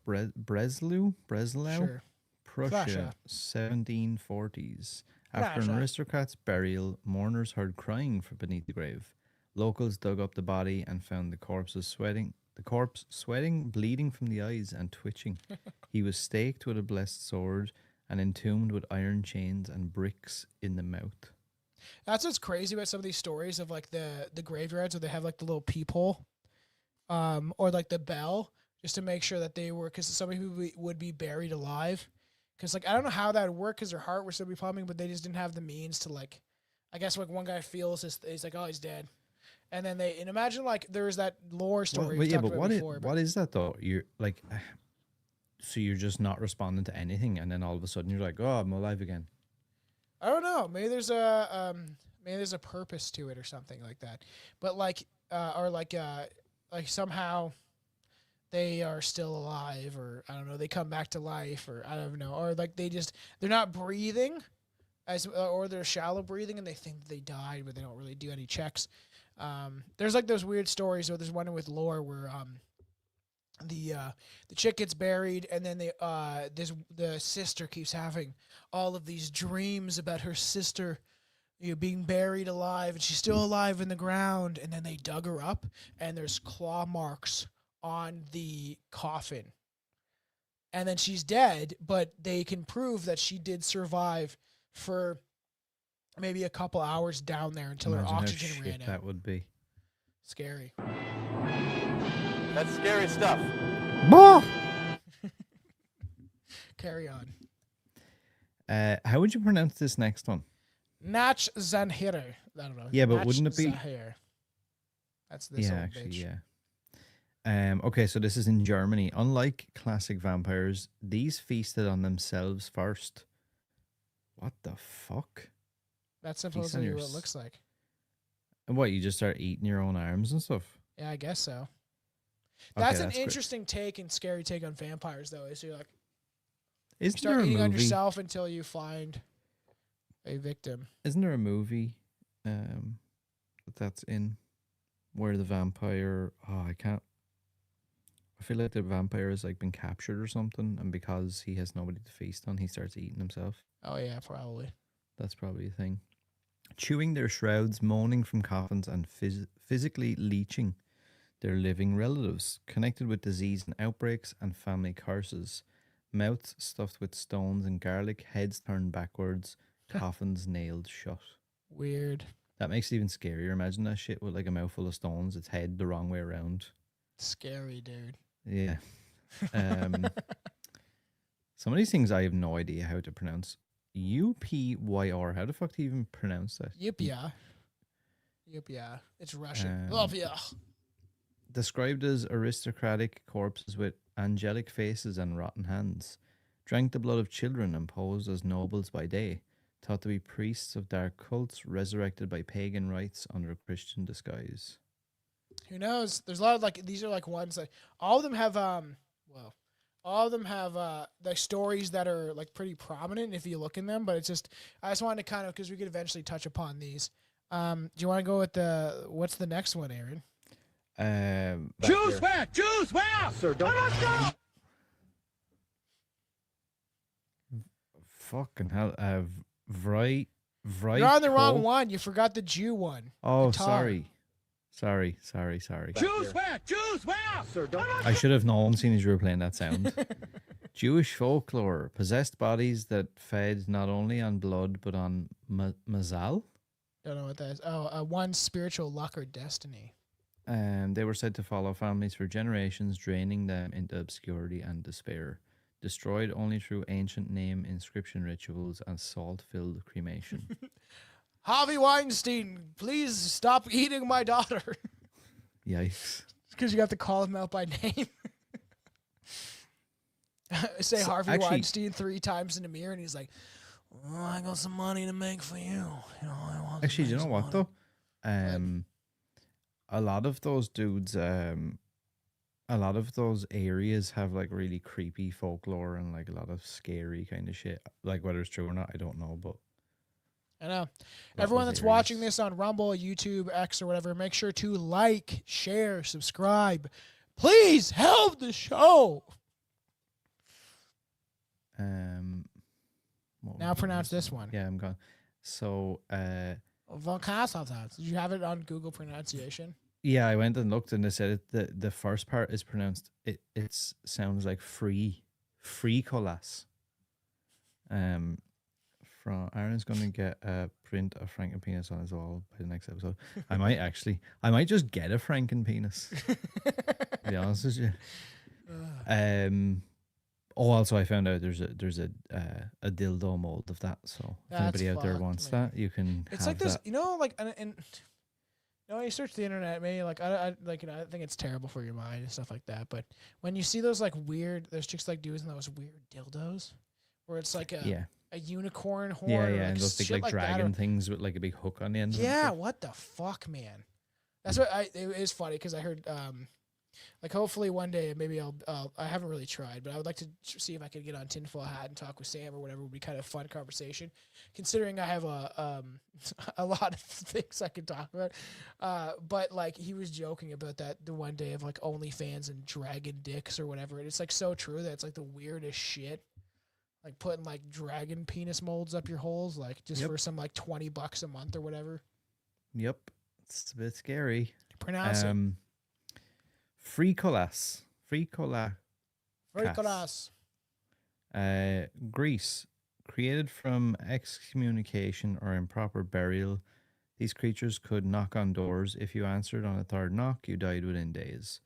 Breslau, Sure. Prussia, 1740s. After an aristocrat's burial, mourners heard crying from beneath the grave. Locals dug up the body and found the corpse sweating, bleeding from the eyes and twitching. He was staked with a blessed sword and entombed with iron chains and bricks in the mouth. That's what's crazy about some of these stories of like the graveyards where they have like the little peephole, or like the bell, just to make sure that they were, because some people would be buried alive. Because like I don't know how that would work, because their heart would still be pumping, but they just didn't have the means to like. I guess like one guy feels he's like, oh, he's dead, and then and imagine like there's that lore story. What is that though? You're like, so you're just not responding to anything, and then all of a sudden you're like, oh, I'm alive again. I don't know. Maybe there's a purpose to it or something like that. But like somehow they are still alive, or I don't know, they come back to life, or I don't know, or like they're not breathing, or they're shallow breathing and they think that they died, but they don't really do any checks. There's like those weird stories. Or there's one with lore where the chick gets buried, and then the sister keeps having all of these dreams about her sister, being buried alive, and she's still alive in the ground. And then they dug her up, and there's claw marks on the coffin, and then she's dead, but they can prove that she did survive for maybe a couple hours down there until her oxygen ran out. That would be scary. That's scary stuff. Carry on. How would you pronounce this next one? Nach Zanhir. I don't know. Yeah, but wouldn't it be? Zahir. That's this old actually, bitch. yeah. Okay, so this is in Germany. Unlike classic vampires, these feasted on themselves first. What the fuck? That's supposedly what it looks like. And what, you just start eating your own arms and stuff? Yeah, I guess so. That's an interesting take and scary take on vampires, though. Is you're like, start eating on yourself until you find a victim. Isn't there a movie that's in where the vampire? I feel like the vampire has like been captured or something, and because he has nobody to feast on, he starts eating himself. Oh yeah, probably. That's probably a thing. Chewing their shrouds, moaning from coffins, and physically leeching their living relatives, connected with disease and outbreaks and family curses. Mouths stuffed with stones and garlic, heads turned backwards, coffins nailed shut. Weird. That makes it even scarier. Imagine that shit with like a mouthful of stones, its head the wrong way around. Scary, dude. Yeah. Some of these things I have no idea how to pronounce. UPYR. How the fuck do you even pronounce that? Yupia. It's Russian. Yupia. Described as aristocratic corpses with angelic faces and rotten hands. Drank the blood of children and posed as nobles by day. Thought to be priests of dark cults, resurrected by pagan rites under a Christian disguise. Who knows? There's a lot of like, these are like ones that all of them have like stories that are like pretty prominent if you look in them, but it's just, I just wanted to kind of, because we could eventually touch upon these. Do you want to go with what's the next one, Aaron? Choose where, sir, don't. Fucking hell. Vry. You're on the wrong one. You forgot the Jew one. Oh, the tar. sorry. Jews where? Jews where? Sir, don't. I should have known, seeing as you were playing that sound. Jewish folklore, possessed bodies that fed not only on blood but on mazal. Don't know what that is. Oh, one's spiritual luck or destiny. They were said to follow families for generations, draining them into obscurity and despair. Destroyed only through ancient name inscription rituals and salt-filled cremation. Harvey Weinstein, please stop eating my daughter. Yikes. Because you have to call him out by name. Say Harvey Weinstein 3 times in the mirror, and he's like, "Oh, I got some money to make for you." I want. Actually, do you know what though? A lot of those dudes, a lot of those areas have like really creepy folklore and like a lot of scary kind of shit. Like whether it's true or not, I don't know, but I know. Everyone that's watching this on Rumble, YouTube, X, or whatever, make sure to like, share, subscribe. Please help the show. Now pronounce this one. Yeah, I'm gone. So, Did you have it on Google pronunciation? yeah, I went and looked, and they said the first part is pronounced. It sounds like free colas. From Aaron's going to get a print of Franken penis on his wall by the next episode. I might just get a Franken penis. To be honest with you. Also, I found out there's a dildo mold of that. So if anybody out there wants that, you can. It's have like this, that. you know, like and you search the internet, maybe like I think it's terrible for your mind and stuff like that. But when you see those like weird, there's chicks like doing those weird dildos, where it's like a unicorn horn. Yeah, or and like those big like dragon things with like a big hook on the end. Yeah, what the fuck, man? That's what it is funny because I heard like hopefully one day maybe I haven't really tried, but I would like to see if I could get on Tinfoil Hat and talk with Sam or whatever. Would be kind of a fun conversation, considering I have a lot of things I could talk about. But like he was joking about that the one day of like OnlyFans and dragon dicks or whatever, and it's like so true that it's like the weirdest shit. Like putting like dragon penis molds up your holes, like just for some like $20 a month or whatever. Yep, it's a bit scary. Pronounce it. Frikolas. Greece. Created from excommunication or improper burial, these creatures could knock on doors. If you answered on a third knock, you died within days.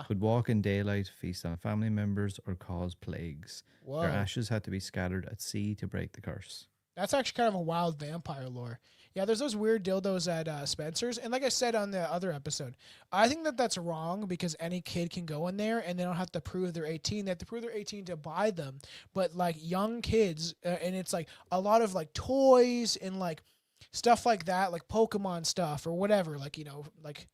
Could walk in daylight, feast on family members, or cause plagues. Whoa. Their ashes had to be scattered at sea to break the curse. That's actually kind of a wild vampire lore. Yeah, there's those weird dildos at Spencer's. And like I said on the other episode, I think that that's wrong because any kid can go in there and they don't have to prove they're 18. They have to prove they're 18 to buy them. But like young kids, and it's like a lot of like toys and like stuff like that, like Pokemon stuff or whatever, like, you know, like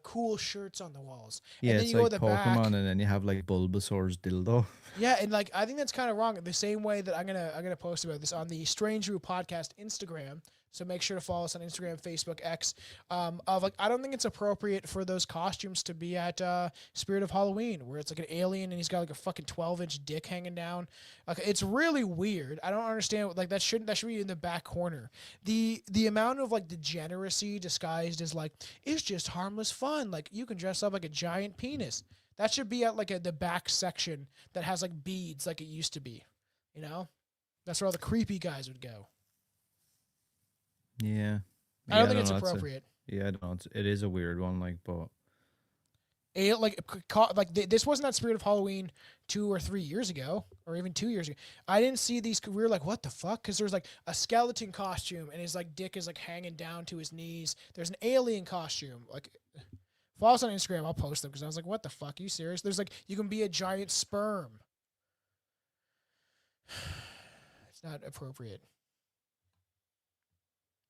cool shirts on the walls. Yeah, and then it's you go like to the Pokemon, back. and then you have like Bulbasaur's dildo. Yeah, and like I think that's kind of wrong. The same way that I'm gonna post about this on the Strange Brew Podcast Instagram. So make sure to follow us on Instagram, Facebook, X. Of like, I don't think it's appropriate for those costumes to be at Spirit of Halloween, where it's like an alien and he's got like a fucking 12-inch dick hanging down. Like, it's really weird. I don't understand. Like that should be in the back corner. The amount of like degeneracy disguised as like it's just harmless fun. Like you can dress up like a giant penis. That should be at like the back section that has like beads, like it used to be. You know, that's where all the creepy guys would go. Yeah. I don't think it's appropriate. I don't know. It is a weird one, like, but this wasn't that Spirit of Halloween 2 or 3 years ago, or even 2 years ago. I didn't see these. We were like, what the fuck? Because there's like a skeleton costume, and his like dick is like hanging down to his knees. There's an alien costume. Like, follow us on Instagram. I'll post them because I was like, what the fuck? Are you serious? There's like you can be a giant sperm. It's not appropriate.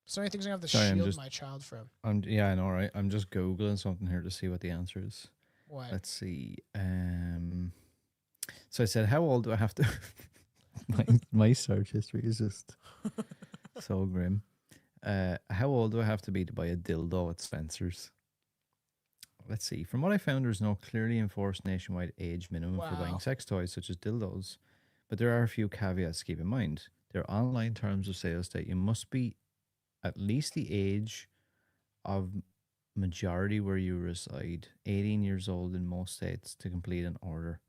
So many things I have to shield my child from. Yeah, I know, right? I'm just Googling something here to see what the answer is. What? Let's see. So I said, how old do I have to... my search history is just so grim. How old do I have to be to buy a dildo at Spencer's? Let's see. From what I found, there's no clearly enforced nationwide age minimum for buying sex toys such as dildos. But there are a few caveats to keep in mind. Their online terms of sale state you must be at least the age of majority where you reside, 18 years old in most states, to complete an order.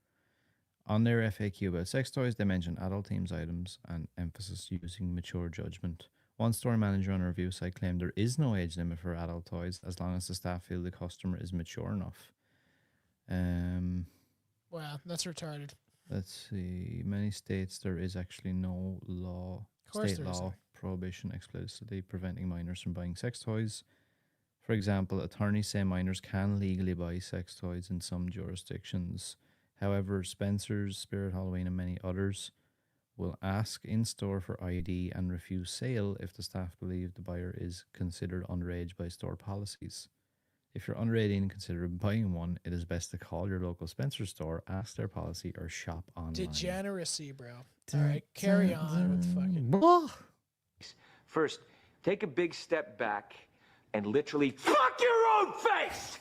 On their FAQ about sex toys, they mention adult themes items and emphasis using mature judgment. One store manager on a review site claimed there is no age limit for adult toys as long as the staff feel the customer is mature enough. Wow, that's retarded. Let's see. Many states there is actually no law, state law prohibition explicitly preventing minors from buying sex toys. For example, attorneys say minors can legally buy sex toys in some jurisdictions. However, Spencer's, Spirit Halloween, and many others will ask in-store for ID and refuse sale if the staff believe the buyer is considered underage by store policies. If you're under 18 and consider buying one, it is best to call your local Spencer store, ask their policy, or shop online. Degeneracy, bro. All right, carry on with fucking... First, take a big step back and literally fuck your own face!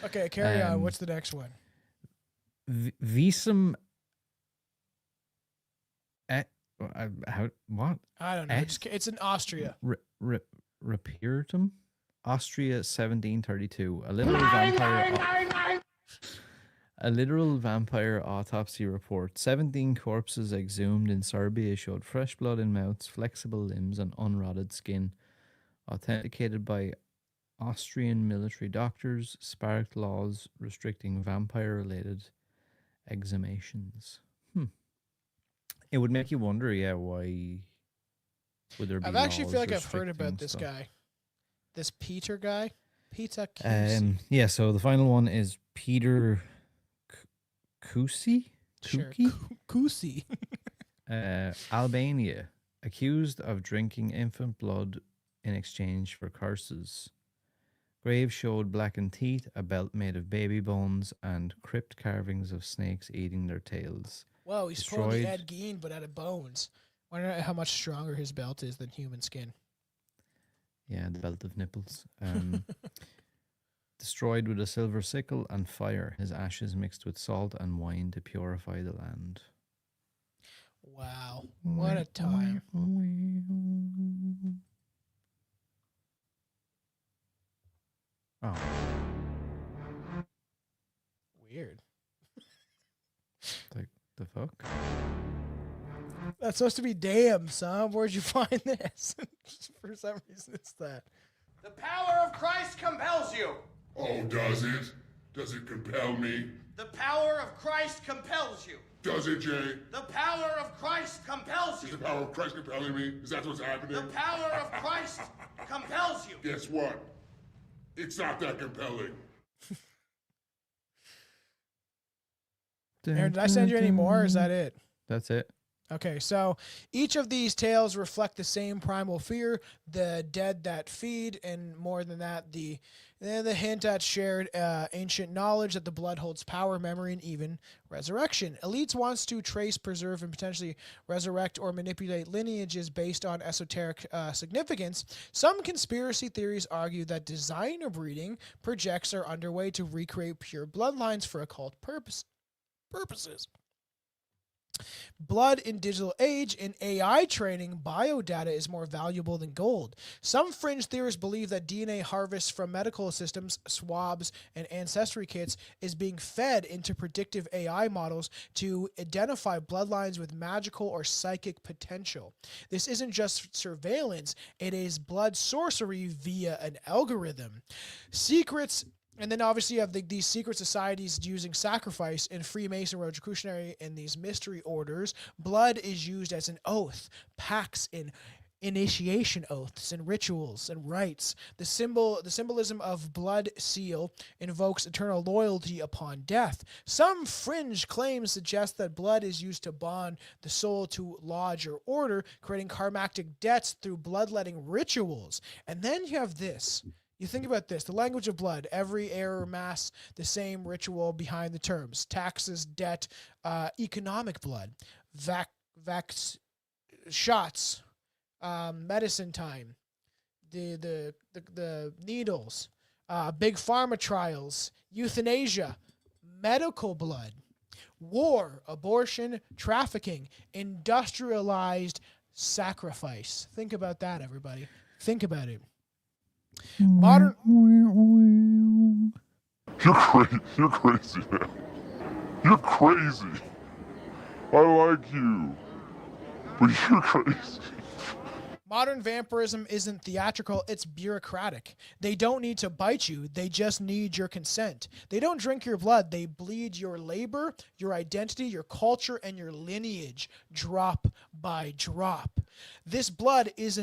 Okay, carry on. What's the next one? Visum... what? I don't know. It's in Austria. Repirtum? Austria, 1732. A literal vampire autopsy report. 17 corpses exhumed in Serbia showed fresh blood in mouths, flexible limbs, and unrotted skin. Authenticated by Austrian military doctors, sparked laws restricting vampire-related exhumations. It would make you wonder, why would there be I actually feel like laws I've heard about this stuff? guy. This Peter guy? Peter Yeah, so the final one is Peter Kusi? Sure. Kusi. Albania, accused of drinking infant blood in exchange for curses. Graves showed blackened teeth, a belt made of baby bones, and crypt carvings of snakes eating their tails. Whoa, he's pulling Ed Gein, but out of bones. I wonder how much stronger his belt is than human skin. Yeah, the belt of nipples. Destroyed with a silver sickle and fire, his ashes mixed with salt and wine to purify the land. Wow, what a time. Oh. Weird. Like, the fuck? That's supposed to be damn, son. Where'd you find this? For some reason, it's that. The power of Christ compels you. Oh, does it? Does it compel me? The power of Christ compels you. Does it, Jay? The power of Christ compels you. Is the power of Christ compelling me? Is that what's happening? The power of Christ compels you. Guess what? It's not that compelling. Aaron, did I send you any more, or is that it? That's it. Okay, so each of these tales reflect the same primal fear, the dead that feed, and more than that, the hint at shared ancient knowledge that the blood holds power, memory, and even resurrection. Elites wants to trace, preserve, and potentially resurrect or manipulate lineages based on esoteric significance. Some conspiracy theories argue that designer breeding projects are underway to recreate pure bloodlines for occult purposes. Blood in digital age and AI training, biodata is more valuable than gold. Some fringe theorists believe that DNA harvest from medical systems, swabs, and ancestry kits is being fed into predictive AI models to identify bloodlines with magical or psychic potential. This isn't just surveillance, it is blood sorcery via an algorithm. Secrets. And then obviously you have these secret societies using sacrifice in Freemason, Rosicrucianary, and these mystery orders. Blood is used as an oath, pacts in initiation oaths and rituals and rites. The symbolism of blood seal invokes eternal loyalty upon death. Some fringe claims suggest that blood is used to bond the soul to lodge or order, creating karmatic debts through bloodletting rituals. And then you have this. You think about this, the language of blood, every error, mass, the same ritual behind the terms, taxes, debt, economic blood, shots, medicine time, the needles, big pharma trials, euthanasia, medical blood. war, abortion, trafficking, industrialized sacrifice. Think about that, everybody. Think about it. Modern. You're crazy. You're crazy, man. You're crazy. I like you, but you're crazy. Modern vampirism isn't theatrical, it's bureaucratic. They don't need to bite you, they just need your consent. They don't drink your blood, they bleed your labor, your identity, your culture, and your lineage, drop by drop. This blood is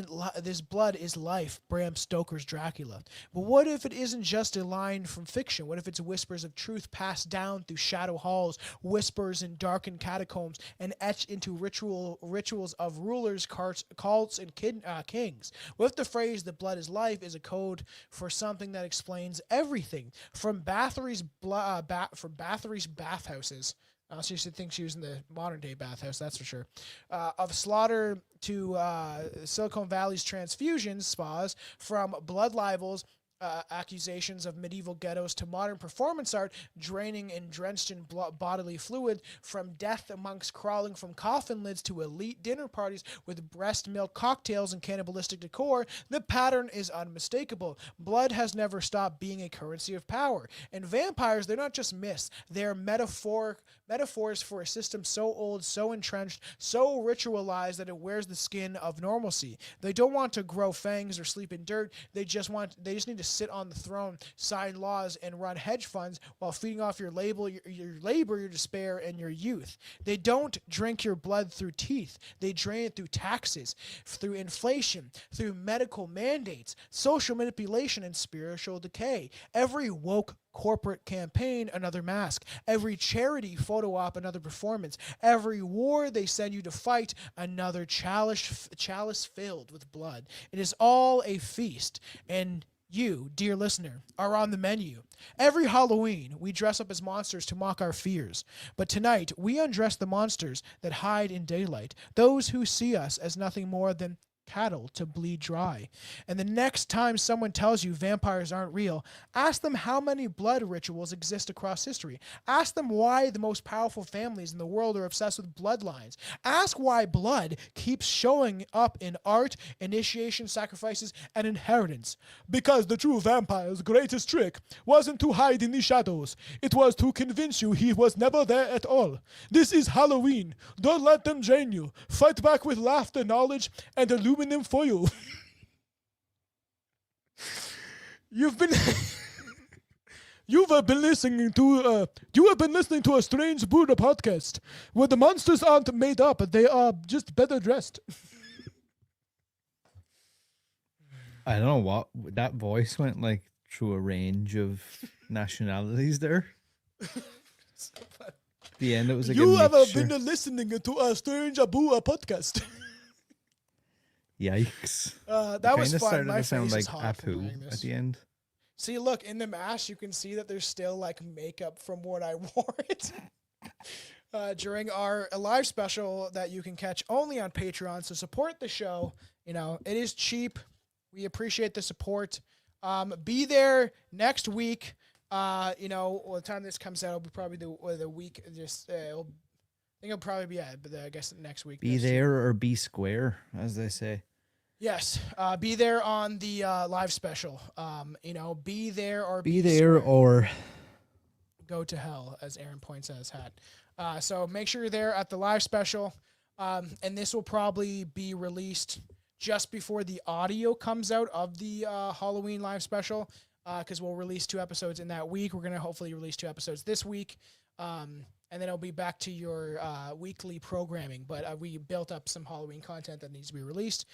life, Bram Stoker's Dracula. But what if it isn't just a line from fiction? What if it's whispers of truth passed down through shadow halls, whispers in darkened catacombs, and etched into rituals of rulers, cults, and kings? What if the phrase "the blood is life" is a code for something that explains everything, from Bathory's bathhouses? She should think she was in the modern day bathhouse, that's for sure. Of slaughter to Silicon Valley's transfusion spas, from blood libels, accusations of medieval ghettos, to modern performance art draining and drenched in bodily fluid, from death monks crawling from coffin lids to elite dinner parties with breast milk cocktails and cannibalistic decor. The pattern is unmistakable. Blood has never stopped being a currency of power. And vampires, they're not just myths, they're metaphors for a system so old, so entrenched, so ritualized that it wears the skin of normalcy. They don't want to grow fangs or sleep in dirt. They just need to sit on the throne, sign laws, and run hedge funds while feeding off your labor, your despair, and your youth. They don't drink your blood through teeth. They drain it through taxes, through inflation, through medical mandates, social manipulation, and spiritual decay. Every woke corporate campaign, another mask. Every charity photo op, another performance. Every war they send you to fight, another chalice filled with blood. It is all a feast, and you, dear listener, are on the menu. Every Halloween, we dress up as monsters to mock our fears. But tonight, we undress the monsters that hide in daylight, those who see us as nothing more than cattle to bleed dry. And the next time someone tells you vampires aren't real, ask them how many blood rituals exist across history. Ask them why the most powerful families in the world are obsessed with bloodlines. Ask why blood keeps showing up in art, initiation, sacrifices, and inheritance. Because the true vampire's greatest trick wasn't to hide in the shadows. It was to convince you he was never there at all. This is Halloween. Don't let them drain you. Fight back with laughter, knowledge, and aluminum foil. You have been listening to a Strange Brew Podcast, where the monsters aren't made up, they are just better dressed. I don't know what that voice went like through a range of nationalities there. The end, it was like you a have mixture. been listening to a Strange Brew Podcast. Yikes! That was fun. Started My to sound face like is hot from Apu wearing this. at the end. See, look, in the mask, you can see that there's still like makeup from when I wore it during our live special that you can catch only on Patreon. So support the show. You know, it is cheap. We appreciate the support. Be there next week. By the time this comes out, it'll be probably the week. I think it'll probably be but I guess next week. Be there or be square, as they say. Yes, be there on the live special. Be there or Be there or go to hell, as Aaron points at his hat. So make sure you're there at the live special. And this will probably be released just before the audio comes out of the Halloween live special, because we'll release 2 episodes in that week. We're going to hopefully release 2 episodes this week. And then it'll be back to your weekly programming. But we built up some Halloween content that needs to be released.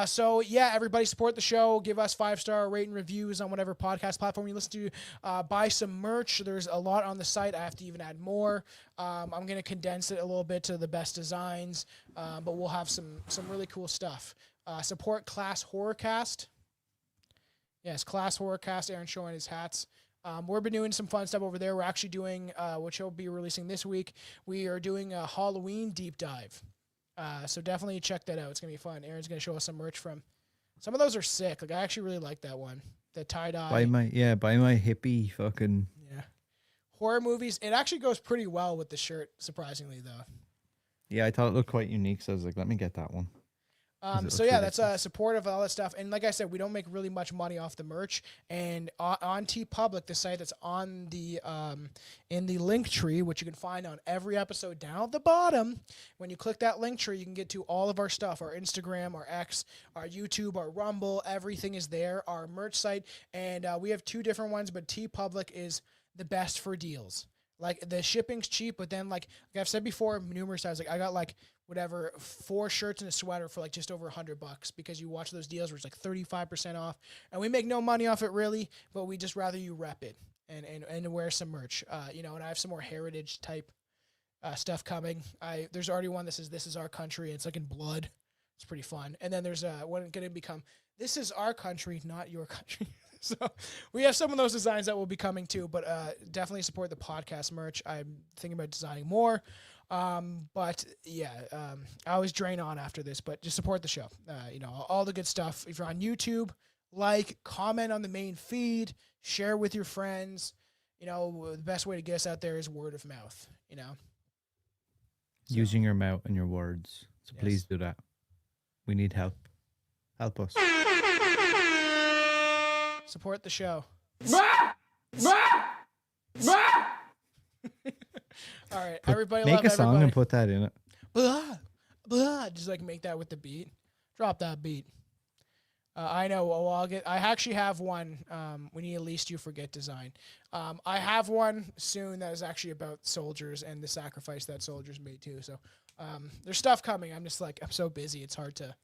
So, yeah, everybody support the show. Give us 5-star rating reviews on whatever podcast platform you listen to. Buy some merch. There's a lot on the site. I have to even add more. I'm going to condense it a little bit to the best designs. But we'll have some really cool stuff. Support Class Horrorcast. Yes, Class Horrorcast. Aaron showing his hats. We've been doing some fun stuff over there. We're actually doing, which he'll be releasing this week, we are doing a Halloween deep dive. So definitely check that out. It's going to be fun. Aaron's going to show us some merch from. Some of those are sick. Like, I actually really like that one. The tie-dye. Buy my hippie fucking horror movies. It actually goes pretty well with the shirt, surprisingly, though. Yeah, I thought it looked quite unique, so I was like, let me get that one. So yeah, that's supportive of all that stuff. And like I said, we don't make really much money off the merch. And on TeePublic, the site that's on the in the link tree, which you can find on every episode down at the bottom, when you click that link tree, you can get to all of our stuff: our Instagram, our X, our YouTube, our Rumble. Everything is there. Our merch site, and we have 2 different ones, but TeePublic is the best for deals. Like the shipping's cheap, but then like I've said before numerous times, like I got like whatever 4 shirts and a sweater for like just over $100 because you watch those deals where it's like 35% off, and we make no money off it really, but we just rather you rep it and wear some merch, you know. And I have some more heritage type stuff coming. There's already one that says "This is our country." It's like in blood. It's pretty fun. And then there's one going to become "This is our country, not your country." So we have some of those designs that will be coming too, but definitely support the podcast merch. I'm thinking about designing more. But yeah, I always drain on after this, but just support the show. You know, all the good stuff. If you're on YouTube, like, comment on the main feed, share with your friends. You know, the best way to get us out there is word of mouth, you know. Using your mouth and your words. So please do that. We need help. Help us. Support the show. All right, everybody. Make a song everybody. and put that in it. Blah, blah. Just like make that with the beat. Drop that beat. I know. Well, I actually have one. We need at least you forget design. I have one soon that is actually about soldiers and the sacrifice that soldiers made too. So there's stuff coming. I'm just like I'm so busy. It's hard to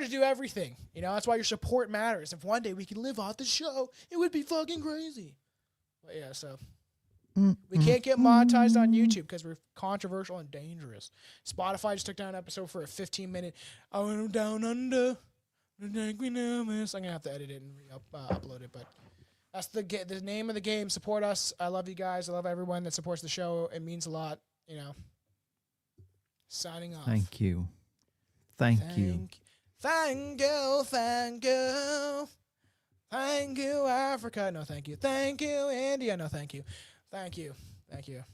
do everything. You know, that's why your support matters. If one day we can live off the show, it would be fucking crazy. But yeah, so. We can't get monetized on YouTube because we're controversial and dangerous. Spotify just took down an episode for a 15-minute. I went down under. I'm gonna have to edit it and upload it, but that's the name of the game. Support us. I love you guys. I love everyone that supports the show. It means a lot. You know. Signing off. Thank you. Thank you. Thank you. Thank you. Thank you, Africa. No, thank you. Thank you, India. No, thank you. Thank you. Thank you.